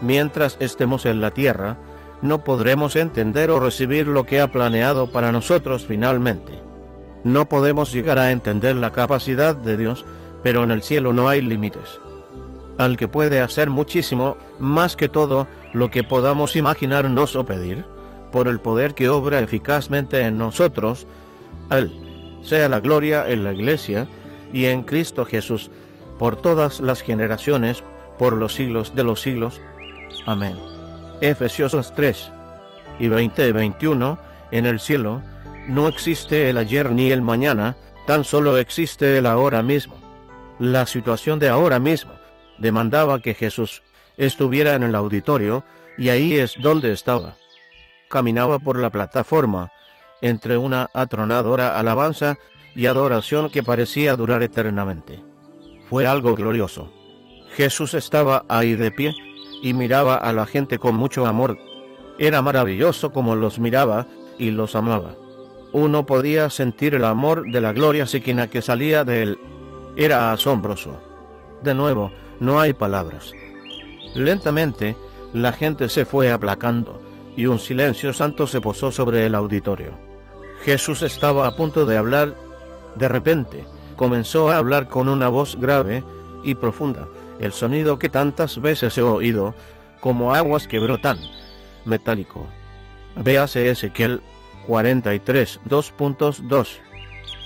Mientras estemos en la tierra, no podremos entender o recibir lo que ha planeado para nosotros finalmente. No podemos llegar a entender la capacidad de Dios, pero en el cielo no hay límites. Al que puede hacer muchísimo más que todo lo que podamos imaginarnos o pedir, por el poder que obra eficazmente en nosotros, a Él sea la gloria en la Iglesia y en Cristo Jesús, por todas las generaciones, por los siglos de los siglos. Amén. Efesios 3:20 y 21. En el cielo no existe el ayer ni el mañana, tan solo existe el ahora mismo. La situación de ahora mismo demandaba que Jesús estuviera en el auditorio, y ahí es donde estaba. Caminaba por la plataforma, entre una atronadora alabanza y adoración que parecía durar eternamente. Fue algo glorioso. Jesús estaba ahí de pie, y miraba a la gente con mucho amor. Era maravilloso como los miraba y los amaba. Uno podía sentir el amor de la gloria psíquica que salía de él. Era asombroso. De nuevo, no hay palabras. Lentamente, la gente se fue aplacando, y un silencio santo se posó sobre el auditorio. Jesús estaba a punto de hablar. De repente, comenzó a hablar con una voz grave y profunda, el sonido que tantas veces he oído, como aguas que brotan, metálico. Véase Ezequiel 43, 2.2,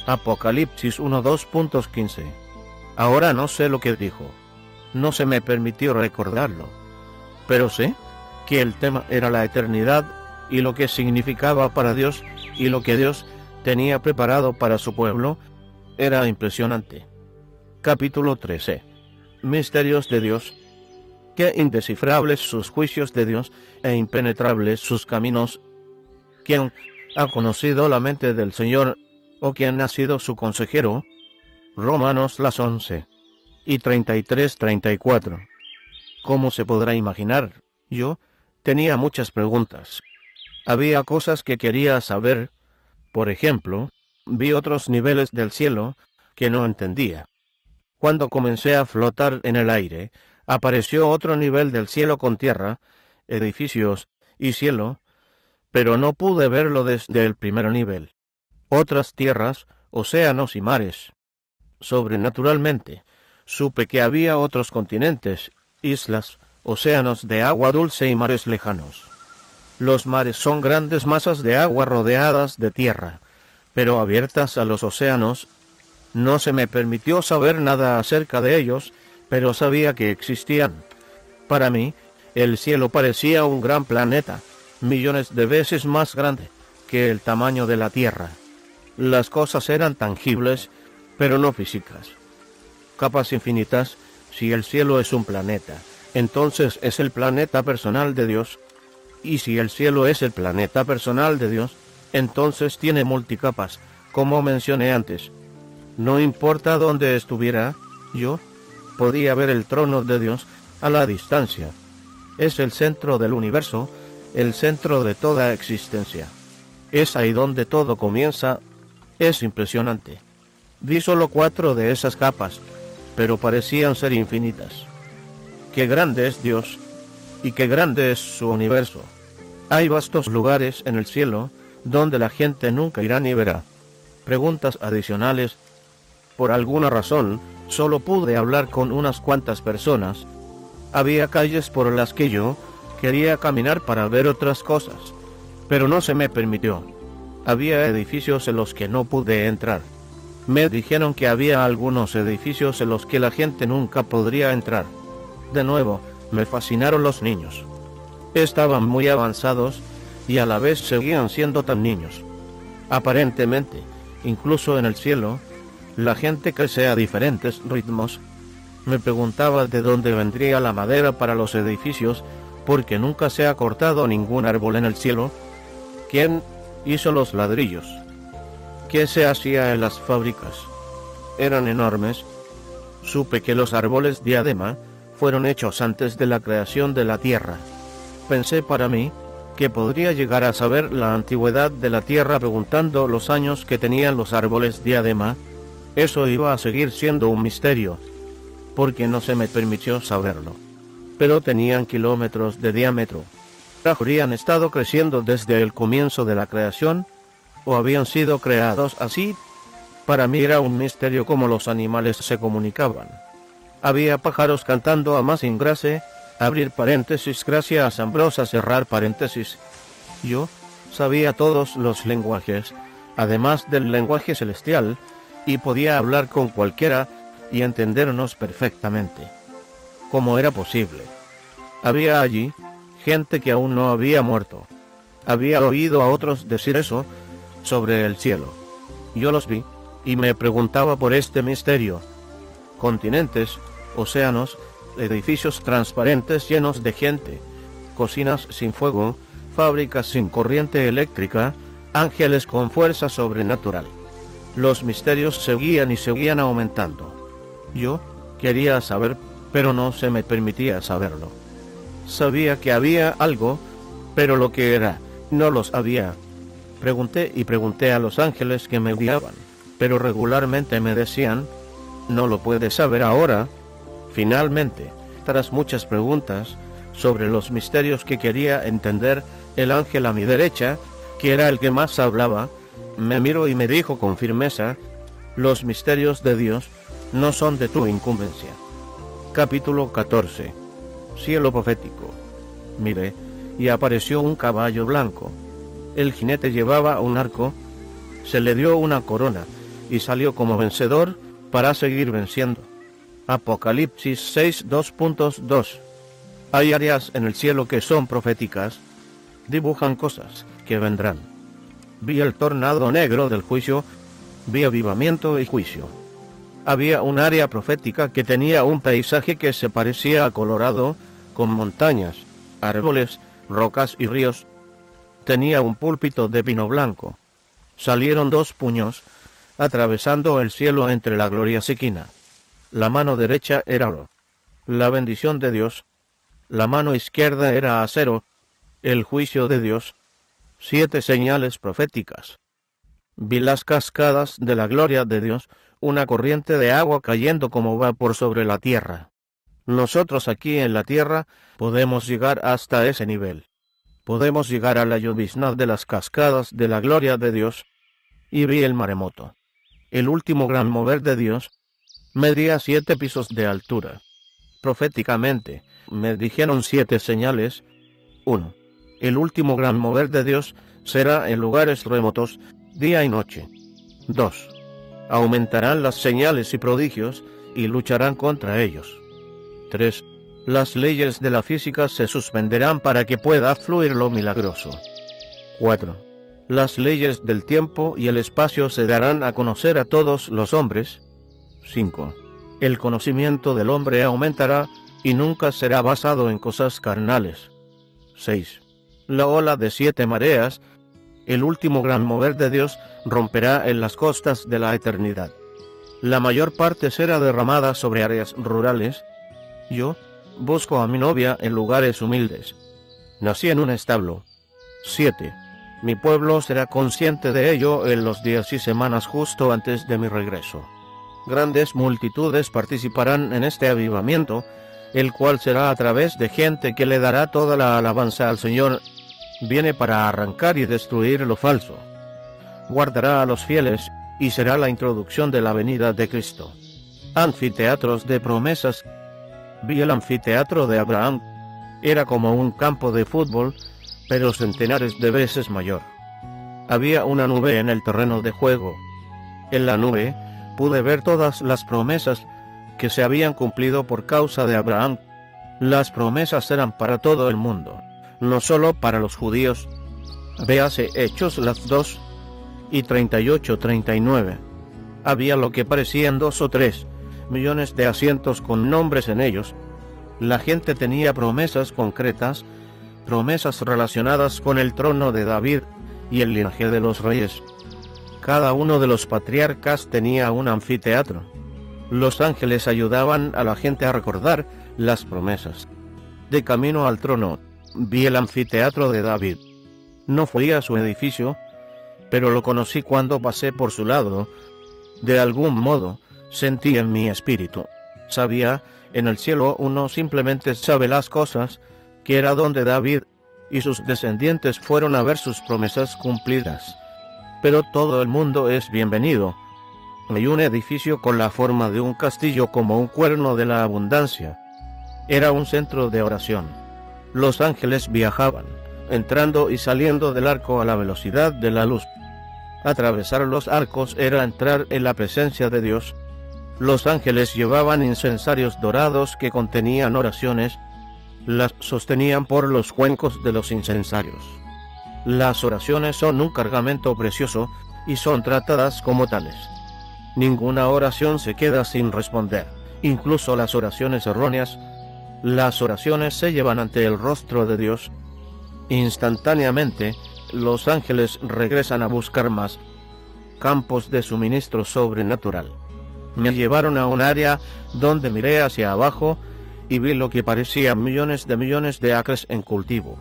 Apocalipsis 1, 2.15. Ahora no sé lo que dijo. No se me permitió recordarlo, pero sé que el tema era la eternidad y lo que significaba para Dios y lo que Dios tenía preparado para su pueblo. Era impresionante. Capítulo 13. Misterios de Dios. Qué indescifrables sus juicios de Dios e impenetrables sus caminos. ¿Quién ha conocido la mente del Señor, o quién ha sido su consejero? Romanos 11:33-34. ¿Cómo se podrá imaginar? Yo tenía muchas preguntas. Había cosas que quería saber. Por ejemplo, vi otros niveles del cielo que no entendía. Cuando comencé a flotar en el aire, apareció otro nivel del cielo con tierra, edificios y cielo, pero no pude verlo desde el primer nivel. Otras tierras, océanos y mares. Sobrenaturalmente, supe que había otros continentes, islas, océanos de agua dulce y mares lejanos. Los mares son grandes masas de agua rodeadas de tierra, pero abiertas a los océanos. No se me permitió saber nada acerca de ellos, pero sabía que existían. Para mí, el cielo parecía un gran planeta, millones de veces más grande que el tamaño de la Tierra. Las cosas eran tangibles, pero no físicas. Capas infinitas. Si el cielo es un planeta, entonces es el planeta personal de Dios. Y si el cielo es el planeta personal de Dios, entonces tiene multicapas, como mencioné antes. No importa dónde estuviera, yo podía ver el trono de Dios a la distancia. Es el centro del universo, el centro de toda existencia. Es ahí donde todo comienza. Es impresionante. Vi solo 4 de esas capas, pero parecían ser infinitas. Qué grande es Dios, y qué grande es su universo. Hay vastos lugares en el cielo donde la gente nunca irá ni verá. Preguntas adicionales. Por alguna razón, solo pude hablar con unas cuantas personas. Había calles por las que yo quería caminar para ver otras cosas, pero no se me permitió. Había edificios en los que no pude entrar. Me dijeron que había algunos edificios en los que la gente nunca podría entrar. De nuevo, me fascinaron los niños. Estaban muy avanzados y a la vez seguían siendo tan niños. Aparentemente, incluso en el cielo, la gente crece a diferentes ritmos. Me preguntaba de dónde vendría la madera para los edificios, porque nunca se ha cortado ningún árbol en el cielo. ¿Quién hizo los ladrillos? ¿Qué se hacía en las fábricas? Eran enormes. Supe que los árboles diadema fueron hechos antes de la creación de la tierra. Pensé para mí que podría llegar a saber la antigüedad de la tierra preguntando los años que tenían los árboles diadema. Eso iba a seguir siendo un misterio, porque no se me permitió saberlo. Pero tenían kilómetros de diámetro. ¿Habrían estado creciendo desde el comienzo de la creación, o habían sido creados así? Para mí era un misterio cómo los animales se comunicaban. Había pájaros cantando a más ingrase, abrir paréntesis, gracia asombrosa, cerrar paréntesis. Yo sabía todos los lenguajes, además del lenguaje celestial, y podía hablar con cualquiera y entendernos perfectamente. ¿Cómo era posible? Había allí gente que aún no había muerto. Había oído a otros decir eso sobre el cielo. Yo los vi y me preguntaba por este misterio. Continentes, océanos, edificios transparentes llenos de gente, cocinas sin fuego, fábricas sin corriente eléctrica, ángeles con fuerza sobrenatural. Los misterios seguían y seguían aumentando. Yo quería saber, pero no se me permitía saberlo. Sabía que había algo, pero lo que era, no lo sabía. Pregunté y pregunté a los ángeles que me guiaban, pero regularmente me decían, no lo puedes saber ahora. Finalmente, tras muchas preguntas sobre los misterios que quería entender, el ángel a mi derecha, que era el que más hablaba, me miró y me dijo con firmeza, los misterios de Dios no son de tu incumbencia. Capítulo 14. Cielo profético. Miré, y apareció un caballo blanco. El jinete llevaba un arco, se le dio una corona, y salió como vencedor para seguir venciendo. Apocalipsis 6, 2.2. Hay áreas en el cielo que son proféticas, dibujan cosas que vendrán. Vi el tornado negro del juicio, vi avivamiento y juicio. Había un área profética que tenía un paisaje que se parecía a Colorado, con montañas, árboles, rocas y ríos. Tenía un púlpito de pino blanco. Salieron 2 puños, atravesando el cielo entre la gloria Shekinah. La mano derecha era oro, la bendición de Dios. La mano izquierda era acero, el juicio de Dios. 7 señales proféticas. Vi las cascadas de la gloria de Dios, una corriente de agua cayendo como vapor sobre la tierra. Nosotros aquí en la tierra podemos llegar hasta ese nivel. Podemos llegar a la llovizna de las cascadas de la gloria de Dios. Y vi el maremoto. El último gran mover de Dios medía 7 pisos de altura. Proféticamente, me dijeron 7 señales. 1. El último gran mover de Dios será en lugares remotos, día y noche. 2. Aumentarán las señales y prodigios, y lucharán contra ellos. 3. Las leyes de la física se suspenderán para que pueda fluir lo milagroso. 4. Las leyes del tiempo y el espacio se darán a conocer a todos los hombres. 5. El conocimiento del hombre aumentará y nunca será basado en cosas carnales. 6. La ola de 7 mareas, el último gran mover de Dios, romperá en las costas de la eternidad. La mayor parte será derramada sobre áreas rurales. Yo busco a mi novia en lugares humildes. Nací en un establo. 7. Mi pueblo será consciente de ello en los días y semanas justo antes de mi regreso. Grandes multitudes participarán en este avivamiento, el cual será a través de gente que le dará toda la alabanza al Señor. Viene para arrancar y destruir lo falso. Guardará a los fieles, y será la introducción de la venida de Cristo. Anfiteatros de promesas. Vi el anfiteatro de Abraham. Era como un campo de fútbol, pero centenares de veces mayor. Había una nube en el terreno de juego. En la nube pude ver todas las promesas que se habían cumplido por causa de Abraham. Las promesas eran para todo el mundo, no solo para los judíos. Véase Hechos las 2 y 38-39. Había lo que parecían 2 o 3 millones de asientos con nombres en ellos. La gente tenía promesas concretas, promesas relacionadas con el trono de David y el linaje de los reyes. Cada uno de los patriarcas tenía un anfiteatro. Los ángeles ayudaban a la gente a recordar las promesas. De camino al trono, vi el anfiteatro de David. No fui a su edificio, pero lo conocí cuando pasé por su lado. De algún modo, sentí en mi espíritu. Sabía, en el cielo uno simplemente sabe las cosas, que era donde David y sus descendientes fueron a ver sus promesas cumplidas. Pero todo el mundo es bienvenido. Hay un edificio con la forma de un castillo como un cuerno de la abundancia. Era un centro de oración. Los ángeles viajaban, entrando y saliendo del arco a la velocidad de la luz. Atravesar los arcos era entrar en la presencia de Dios. Los ángeles llevaban incensarios dorados que contenían oraciones. Las sostenían por los cuencos de los incensarios. Las oraciones son un cargamento precioso y son tratadas como tales. Ninguna oración se queda sin responder, incluso las oraciones erróneas. Las oraciones se llevan ante el rostro de Dios. Instantáneamente, los ángeles regresan a buscar más campos de suministro sobrenatural. Me llevaron a un área donde miré hacia abajo y vi lo que parecían millones de acres en cultivo.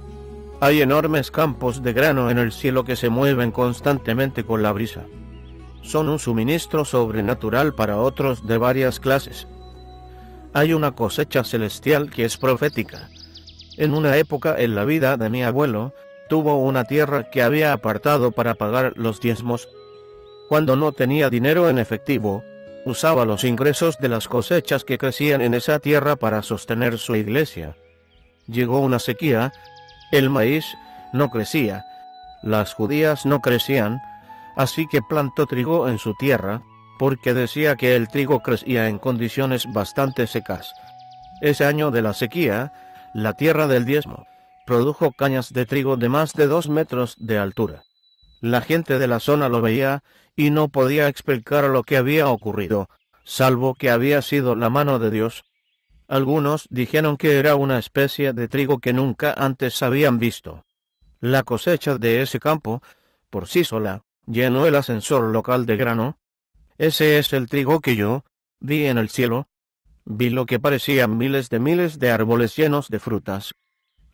Hay enormes campos de grano en el cielo que se mueven constantemente con la brisa. Son un suministro sobrenatural para otros de varias clases. Hay una cosecha celestial que es profética. En una época en la vida de mi abuelo, tuvo una tierra que había apartado para pagar los diezmos. Cuando no tenía dinero en efectivo, usaba los ingresos de las cosechas que crecían en esa tierra para sostener su iglesia. Llegó una sequía, el maíz no crecía, las judías no crecían, así que plantó trigo en su tierra, porque decía que el trigo crecía en condiciones bastante secas. Ese año de la sequía, la tierra del diezmo produjo cañas de trigo de más de 2 metros de altura. La gente de la zona lo veía y no podía explicar lo que había ocurrido, salvo que había sido la mano de Dios. Algunos dijeron que era una especie de trigo que nunca antes habían visto. La cosecha de ese campo, por sí sola, llenó el ascensor local de grano. Ese es el trigo que yo vi en el cielo. Vi lo que parecían miles de árboles llenos de frutas.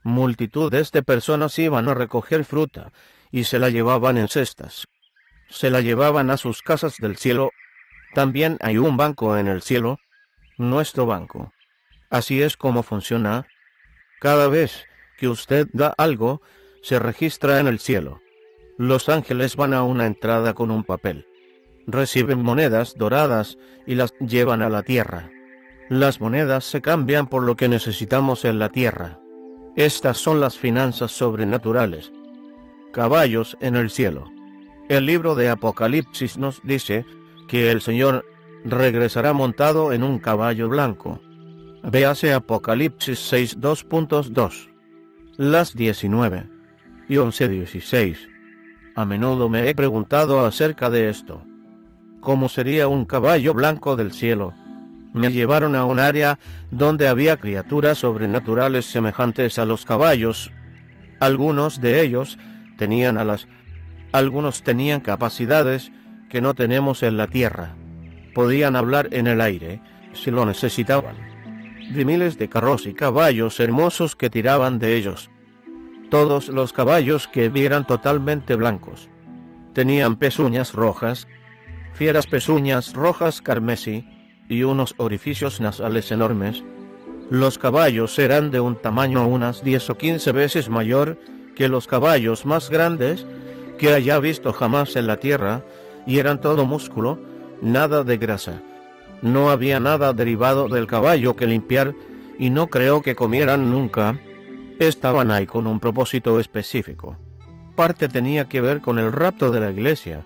Multitudes de personas iban a recoger fruta y se la llevaban en cestas. Se la llevaban a sus casas del cielo. También hay un banco en el cielo, nuestro banco. Así es como funciona. Cada vez que usted da algo, se registra en el cielo. Los ángeles van a una entrada con un papel. Reciben monedas doradas y las llevan a la tierra. Las monedas se cambian por lo que necesitamos en la tierra. Estas son las finanzas sobrenaturales. Caballos en el cielo. El libro de Apocalipsis nos dice que el Señor regresará montado en un caballo blanco. Véase Apocalipsis 6, 2.2. Las 19 y 11:16. A menudo me he preguntado acerca de esto. ¿Cómo sería un caballo blanco del cielo? Me llevaron a un área donde había criaturas sobrenaturales semejantes a los caballos. Algunos de ellos tenían alas. Algunos tenían capacidades que no tenemos en la tierra. Podían hablar en el aire, si lo necesitaban. Vi miles de carros y caballos hermosos que tiraban de ellos. Todos los caballos que vi eran totalmente blancos. Tenían pezuñas rojas, fieras pezuñas rojas carmesí, y unos orificios nasales enormes. Los caballos eran de un tamaño unas 10 o 15 veces mayor que los caballos más grandes que haya visto jamás en la tierra, y eran todo músculo, nada de grasa. No había nada derivado del caballo que limpiar, y no creo que comieran nunca. Estaban ahí con un propósito específico. Parte tenía que ver con el rapto de la iglesia.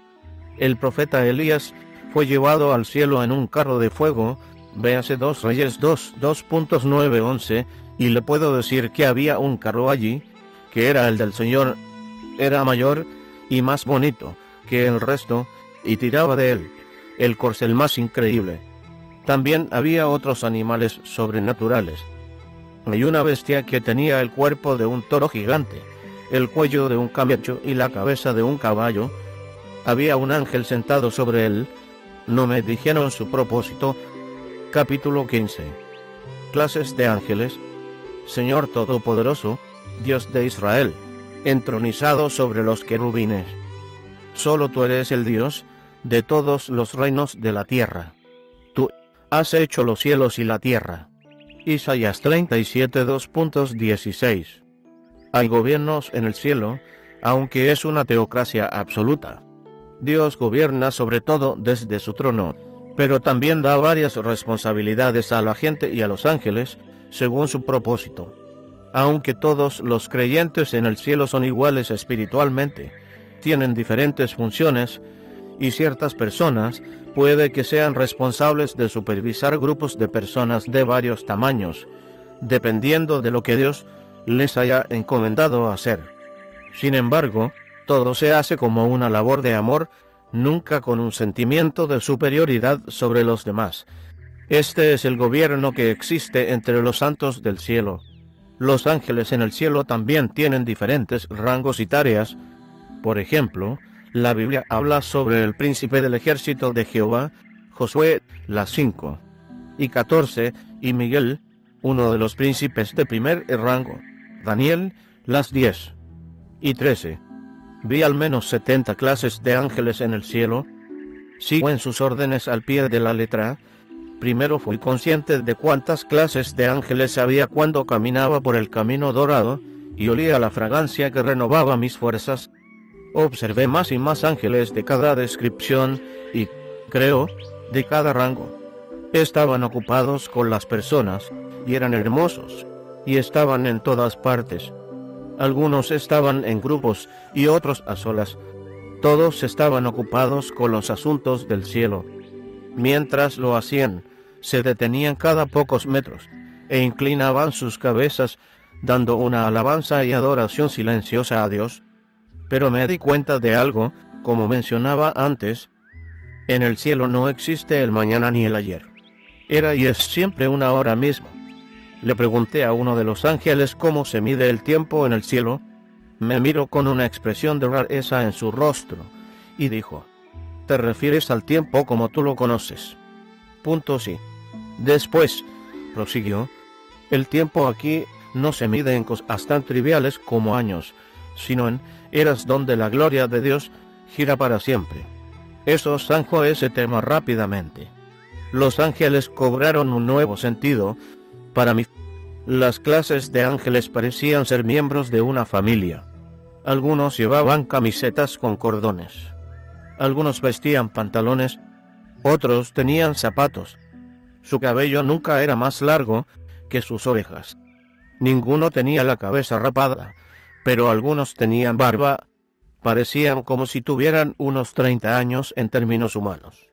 El profeta Elías fue llevado al cielo en un carro de fuego, véase 2 Reyes 2, 2.9-11, y le puedo decir que había un carro allí, que era el del Señor, era mayor y más bonito que el resto, y tiraba de él el corcel más increíble. También había otros animales sobrenaturales. Hay una bestia que tenía el cuerpo de un toro gigante, el cuello de un camello y la cabeza de un caballo. Había un ángel sentado sobre él. No me dijeron su propósito. Capítulo 15. Clases de ángeles. Señor Todopoderoso, Dios de Israel, entronizado sobre los querubines. Solo tú eres el Dios de todos los reinos de la tierra. Tú has hecho los cielos y la tierra. Isaías 37, 2.16. Hay gobiernos en el cielo, aunque es una teocracia absoluta. Dios gobierna sobre todo desde su trono, pero también da varias responsabilidades a la gente y a los ángeles, según su propósito. Aunque todos los creyentes en el cielo son iguales espiritualmente, tienen diferentes funciones, y ciertas personas puede que sean responsables de supervisar grupos de personas de varios tamaños, dependiendo de lo que Dios les haya encomendado hacer. Sin embargo, todo se hace como una labor de amor, nunca con un sentimiento de superioridad sobre los demás. Este es el gobierno que existe entre los santos del cielo. Los ángeles en el cielo también tienen diferentes rangos y tareas. Por ejemplo, la Biblia habla sobre el príncipe del ejército de Jehová, Josué, las 5 y 14, y Miguel, uno de los príncipes de primer rango, Daniel, las 10 y 13. Vi al menos 70 clases de ángeles en el cielo. Sigo en sus órdenes al pie de la letra. Primero fui consciente de cuántas clases de ángeles había cuando caminaba por el camino dorado, y olía la fragancia que renovaba mis fuerzas. Observé más y más ángeles de cada descripción y, creo, de cada rango. Estaban ocupados con las personas, y eran hermosos, y estaban en todas partes. Algunos estaban en grupos y otros a solas. Todos estaban ocupados con los asuntos del cielo. Mientras lo hacían, se detenían cada pocos metros e inclinaban sus cabezas, dando una alabanza y adoración silenciosa a Dios. Pero me di cuenta de algo, como mencionaba antes. En el cielo no existe el mañana ni el ayer. Era y es siempre una hora misma. Le pregunté a uno de los ángeles cómo se mide el tiempo en el cielo. Me miró con una expresión de rareza en su rostro y dijo: ¿te refieres al tiempo como tú lo conoces? Sí. Después, prosiguió, el tiempo aquí no se mide en cosas tan triviales como años, sino en eras donde la gloria de Dios gira para siempre. Eso zanjó ese tema rápidamente. Los ángeles cobraron un nuevo sentido para mí. Las clases de ángeles parecían ser miembros de una familia. Algunos llevaban camisetas con cordones. Algunos vestían pantalones, otros tenían zapatos. Su cabello nunca era más largo que sus orejas. Ninguno tenía la cabeza rapada, pero algunos tenían barba. Parecían como si tuvieran unos 30 años en términos humanos.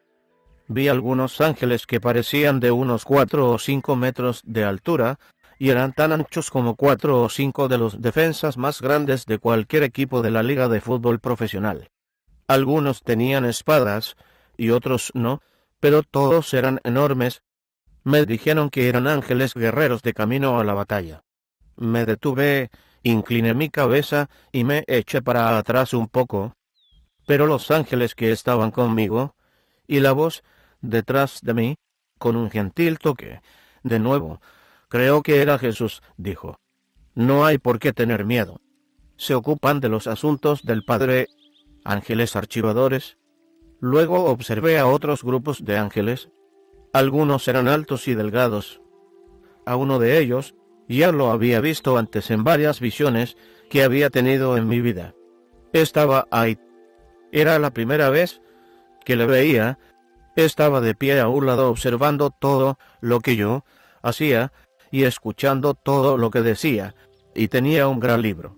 Vi algunos ángeles que parecían de unos 4 o 5 metros de altura y eran tan anchos como 4 o 5 de los defensas más grandes de cualquier equipo de la liga de fútbol profesional. Algunos tenían espadas y otros no, pero todos eran enormes. Me dijeron que eran ángeles guerreros de camino a la batalla. Me detuve, incliné mi cabeza y me eché para atrás un poco. Pero los ángeles que estaban conmigo, y la voz detrás de mí, con un gentil toque, de nuevo, creo que era Jesús, dijo: no hay por qué tener miedo. Se ocupan de los asuntos del Padre, ángeles archivadores. Luego observé a otros grupos de ángeles. Algunos eran altos y delgados. A uno de ellos ya lo había visto antes en varias visiones que había tenido en mi vida. Estaba ahí. Era la primera vez que le veía. Estaba de pie a un lado observando todo lo que yo hacía y escuchando todo lo que decía, y tenía un gran libro.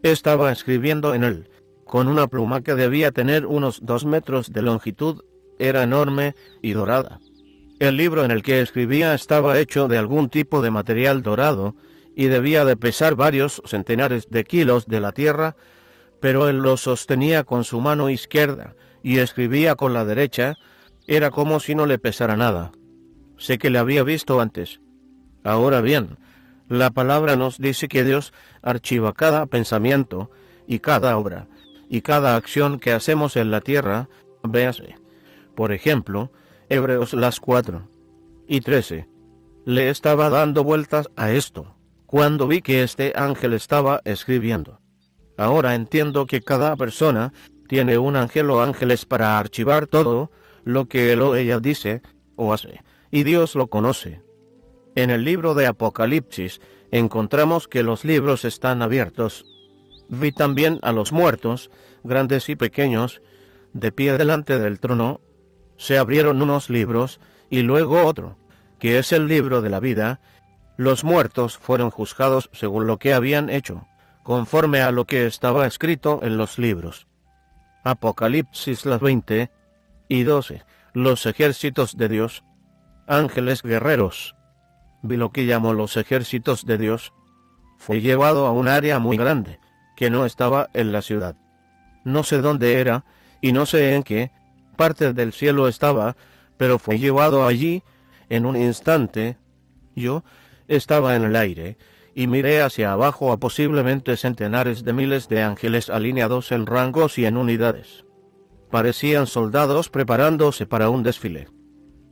Estaba escribiendo en él, con una pluma que debía tener unos 2 metros de longitud. Era enorme y dorada. El libro en el que escribía estaba hecho de algún tipo de material dorado y debía de pesar varios centenares de kilos de la tierra, pero él lo sostenía con su mano izquierda y escribía con la derecha. Era como si no le pesara nada. Sé que le había visto antes. Ahora bien, la palabra nos dice que Dios archiva cada pensamiento y cada obra y cada acción que hacemos en la tierra. Véase, por ejemplo, Hebreos las 4:13. Le estaba dando vueltas a esto cuando vi que este ángel estaba escribiendo. Ahora entiendo que cada persona tiene un ángel o ángeles para archivar todo lo que él o ella dice o hace, y Dios lo conoce. En el libro de Apocalipsis encontramos que los libros están abiertos. Vi también a los muertos, grandes y pequeños, de pie delante del trono. Se abrieron unos libros y luego otro, que es el libro de la vida. Los muertos fueron juzgados según lo que habían hecho, conforme a lo que estaba escrito en los libros. Apocalipsis las 20:12. Los ejércitos de Dios, ángeles guerreros. Vi lo que llamó los ejércitos de Dios. Fue llevado a un área muy grande, que no estaba en la ciudad. No sé dónde era, y no sé en qué parte del cielo estaba, pero fue llevado allí en un instante. Yo estaba en el aire, y miré hacia abajo a posiblemente centenares de miles de ángeles alineados en rangos y en unidades. Parecían soldados preparándose para un desfile.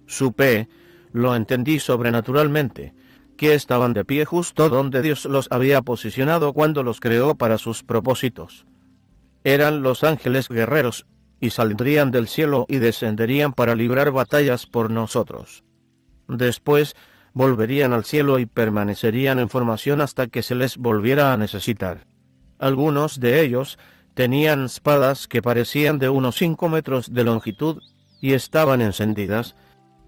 Supe, lo entendí sobrenaturalmente, que estaban de pie justo donde Dios los había posicionado cuando los creó para sus propósitos. Eran los ángeles guerreros, y saldrían del cielo y descenderían para librar batallas por nosotros. Después volverían al cielo y permanecerían en formación hasta que se les volviera a necesitar. Algunos de ellos tenían espadas que parecían de unos 5 metros de longitud y estaban encendidas.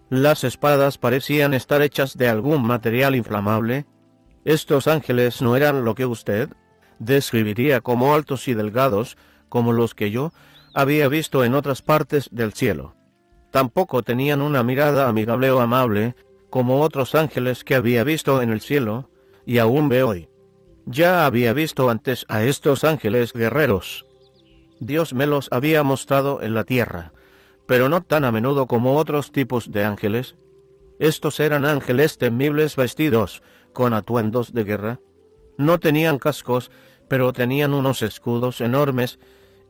Las espadas parecían estar hechas de algún material inflamable. Estos ángeles no eran lo que usted describiría como altos y delgados, como los que yo había visto en otras partes del cielo. Tampoco tenían una mirada amigable o amable, como otros ángeles que había visto en el cielo, y aún veo hoy. Ya había visto antes a estos ángeles guerreros. Dios me los había mostrado en la tierra, pero no tan a menudo como otros tipos de ángeles. Estos eran ángeles temibles vestidos con atuendos de guerra. No tenían cascos, pero tenían unos escudos enormes,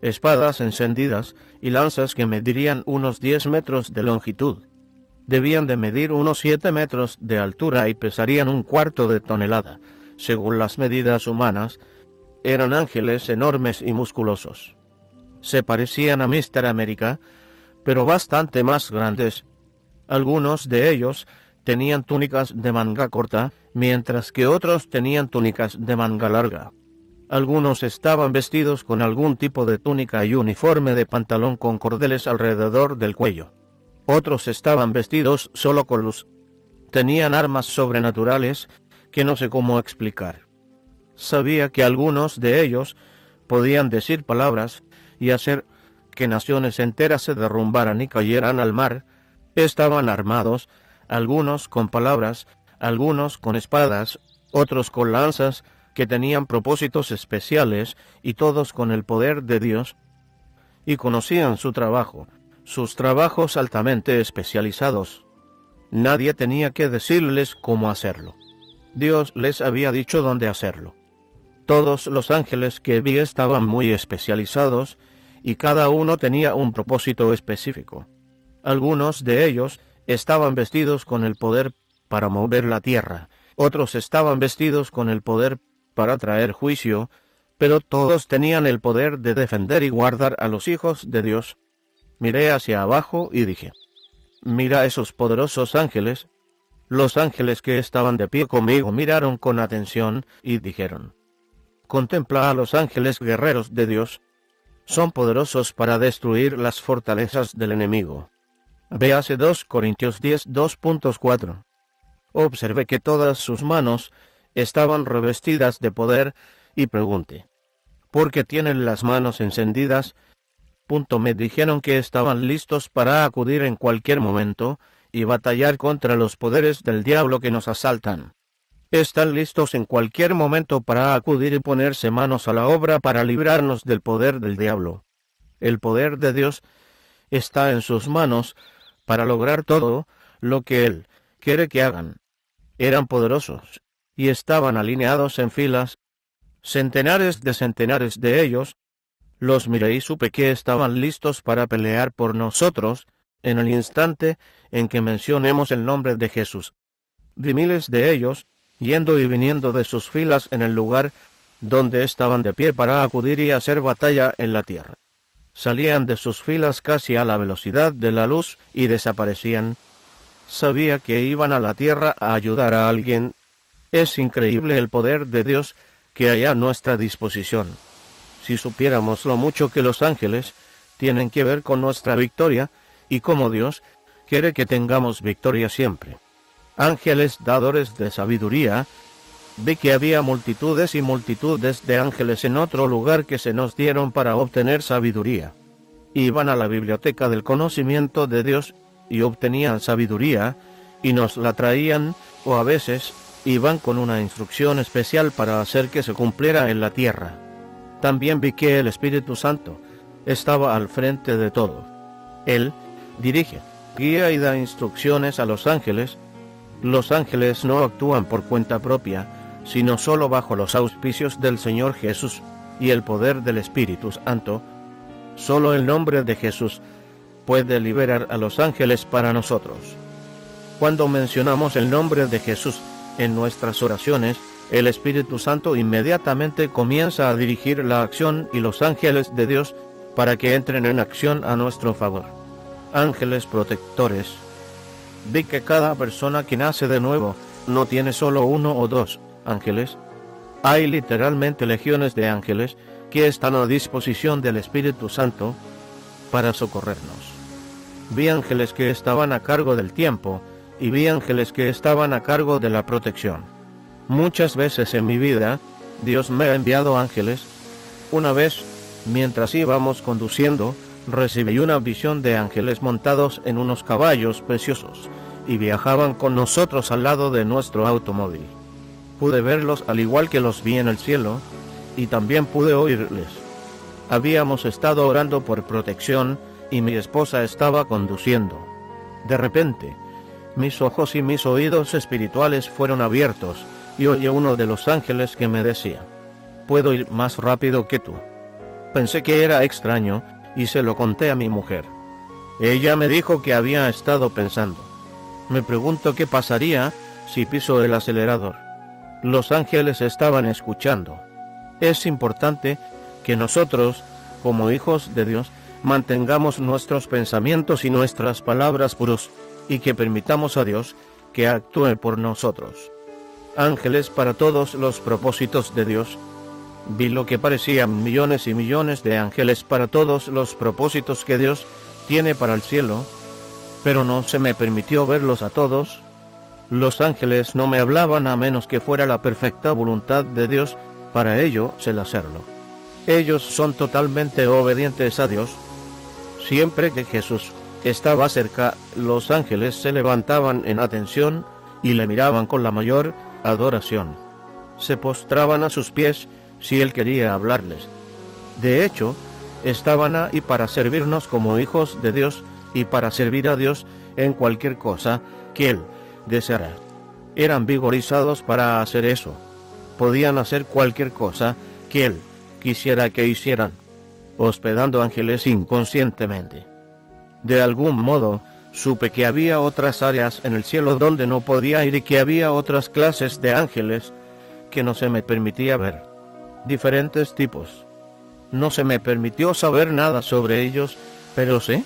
espadas encendidas y lanzas que medirían unos 10 metros de longitud. Debían de medir unos 7 metros de altura y pesarían 1/4 de tonelada, según las medidas humanas. Eran ángeles enormes y musculosos. Se parecían a Mr. América, pero bastante más grandes. Algunos de ellos tenían túnicas de manga corta, mientras que otros tenían túnicas de manga larga. Algunos estaban vestidos con algún tipo de túnica y uniforme de pantalón con cordeles alrededor del cuello. Otros estaban vestidos solo con luz. Tenían armas sobrenaturales que no sé cómo explicar. Sabía que algunos de ellos podían decir palabras y hacer que naciones enteras se derrumbaran y cayeran al mar. Estaban armados, algunos con palabras, algunos con espadas, otros con lanzas, que tenían propósitos especiales, y todos con el poder de Dios, y conocían su trabajo, sus trabajos altamente especializados. Nadie tenía que decirles cómo hacerlo. Dios les había dicho dónde hacerlo. Todos los ángeles que vi estaban muy especializados, y cada uno tenía un propósito específico. Algunos de ellos estaban vestidos con el poder para mover la tierra, otros estaban vestidos con el poder para traer juicio, pero todos tenían el poder de defender y guardar a los hijos de Dios. Miré hacia abajo y dije: mira esos poderosos ángeles. Los ángeles que estaban de pie conmigo miraron con atención y dijeron: contempla a los ángeles guerreros de Dios. Son poderosos para destruir las fortalezas del enemigo. Véase 2 Corintios 10, 2.4. Observé que todas sus manos estaban revestidas de poder, y pregunté: ¿por qué tienen las manos encendidas? Me dijeron que estaban listos para acudir en cualquier momento y batallar contra los poderes del diablo que nos asaltan. Están listos en cualquier momento para acudir y ponerse manos a la obra para librarnos del poder del diablo. El poder de Dios está en sus manos para lograr todo lo que Él quiere que hagan. Eran poderosos y estaban alineados en filas, centenares de ellos. Los miré y supe que estaban listos para pelear por nosotros en el instante en que mencionemos el nombre de Jesús. Vi miles de ellos yendo y viniendo de sus filas en el lugar donde estaban de pie para acudir y hacer batalla en la tierra. Salían de sus filas casi a la velocidad de la luz y desaparecían. Sabía que iban a la tierra a ayudar a alguien. Es increíble el poder de Dios que hay a nuestra disposición. Si supiéramos lo mucho que los ángeles tienen que ver con nuestra victoria, y cómo Dios quiere que tengamos victoria siempre. Ángeles dadores de sabiduría. Vi que había multitudes y multitudes de ángeles en otro lugar que se nos dieron para obtener sabiduría. Iban a la biblioteca del conocimiento de Dios y obtenían sabiduría, y nos la traían, o a veces iban con una instrucción especial para hacer que se cumpliera en la tierra. También vi que el Espíritu Santo estaba al frente de todo. Él dirige, guía y da instrucciones a los ángeles. Los ángeles no actúan por cuenta propia, sino solo bajo los auspicios del Señor Jesús y el poder del Espíritu Santo. Solo el nombre de Jesús puede liberar a los ángeles para nosotros. Cuando mencionamos el nombre de Jesús en nuestras oraciones, el Espíritu Santo inmediatamente comienza a dirigir la acción y los ángeles de Dios para que entren en acción a nuestro favor. Ángeles protectores. Vi que cada persona que nace de nuevo no tiene solo uno o dos ángeles. Hay literalmente legiones de ángeles que están a disposición del Espíritu Santo para socorrernos. Vi ángeles que estaban a cargo del tiempo y vi ángeles que estaban a cargo de la protección. Muchas veces en mi vida, Dios me ha enviado ángeles. Una vez, mientras íbamos conduciendo, recibí una visión de ángeles montados en unos caballos preciosos, y viajaban con nosotros al lado de nuestro automóvil. Pude verlos al igual que los vi en el cielo, y también pude oírles. Habíamos estado orando por protección, y mi esposa estaba conduciendo. De repente, mis ojos y mis oídos espirituales fueron abiertos, y oí uno de los ángeles que me decía: «Puedo ir más rápido que tú». Pensé que era extraño, y se lo conté a mi mujer. Ella me dijo que había estado pensando. Me pregunto qué pasaría si piso el acelerador. Los ángeles estaban escuchando. Es importante que nosotros, como hijos de Dios, mantengamos nuestros pensamientos y nuestras palabras puros, y que permitamos a Dios que actúe por nosotros. Ángeles para todos los propósitos de Dios. Vi lo que parecían millones y millones de ángeles para todos los propósitos que Dios tiene para el cielo, pero no se me permitió verlos a todos. Los ángeles no me hablaban a menos que fuera la perfecta voluntad de Dios para ellos el hacerlo. Ellos son totalmente obedientes a Dios. Siempre que Jesús estaba cerca, los ángeles se levantaban en atención y le miraban con la mayor adoración. Se postraban a sus pies si él quería hablarles. De hecho, estaban ahí para servirnos como hijos de Dios y para servir a Dios en cualquier cosa que él deseara. Eran vigorizados para hacer eso. Podían hacer cualquier cosa que él quisiera que hicieran, hospedando ángeles inconscientemente. De algún modo, supe que había otras áreas en el cielo donde no podía ir y que había otras clases de ángeles que no se me permitía ver. Diferentes tipos. No se me permitió saber nada sobre ellos, pero sé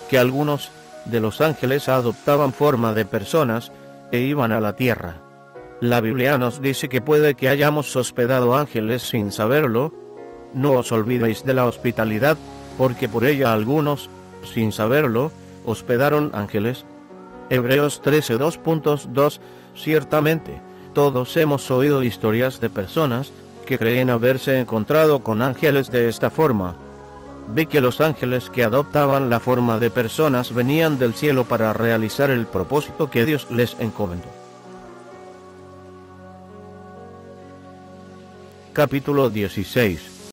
que algunos de los ángeles adoptaban forma de personas e iban a la tierra. La Biblia nos dice que puede que hayamos hospedado ángeles sin saberlo. No os olvidéis de la hospitalidad, porque por ella algunos, sin saberlo, hospedaron ángeles. Hebreos 13:2.2. Ciertamente, todos hemos oído historias de personas que creen haberse encontrado con ángeles de esta forma. Vi que los ángeles que adoptaban la forma de personas venían del cielo para realizar el propósito que Dios les encomendó. Capítulo 16.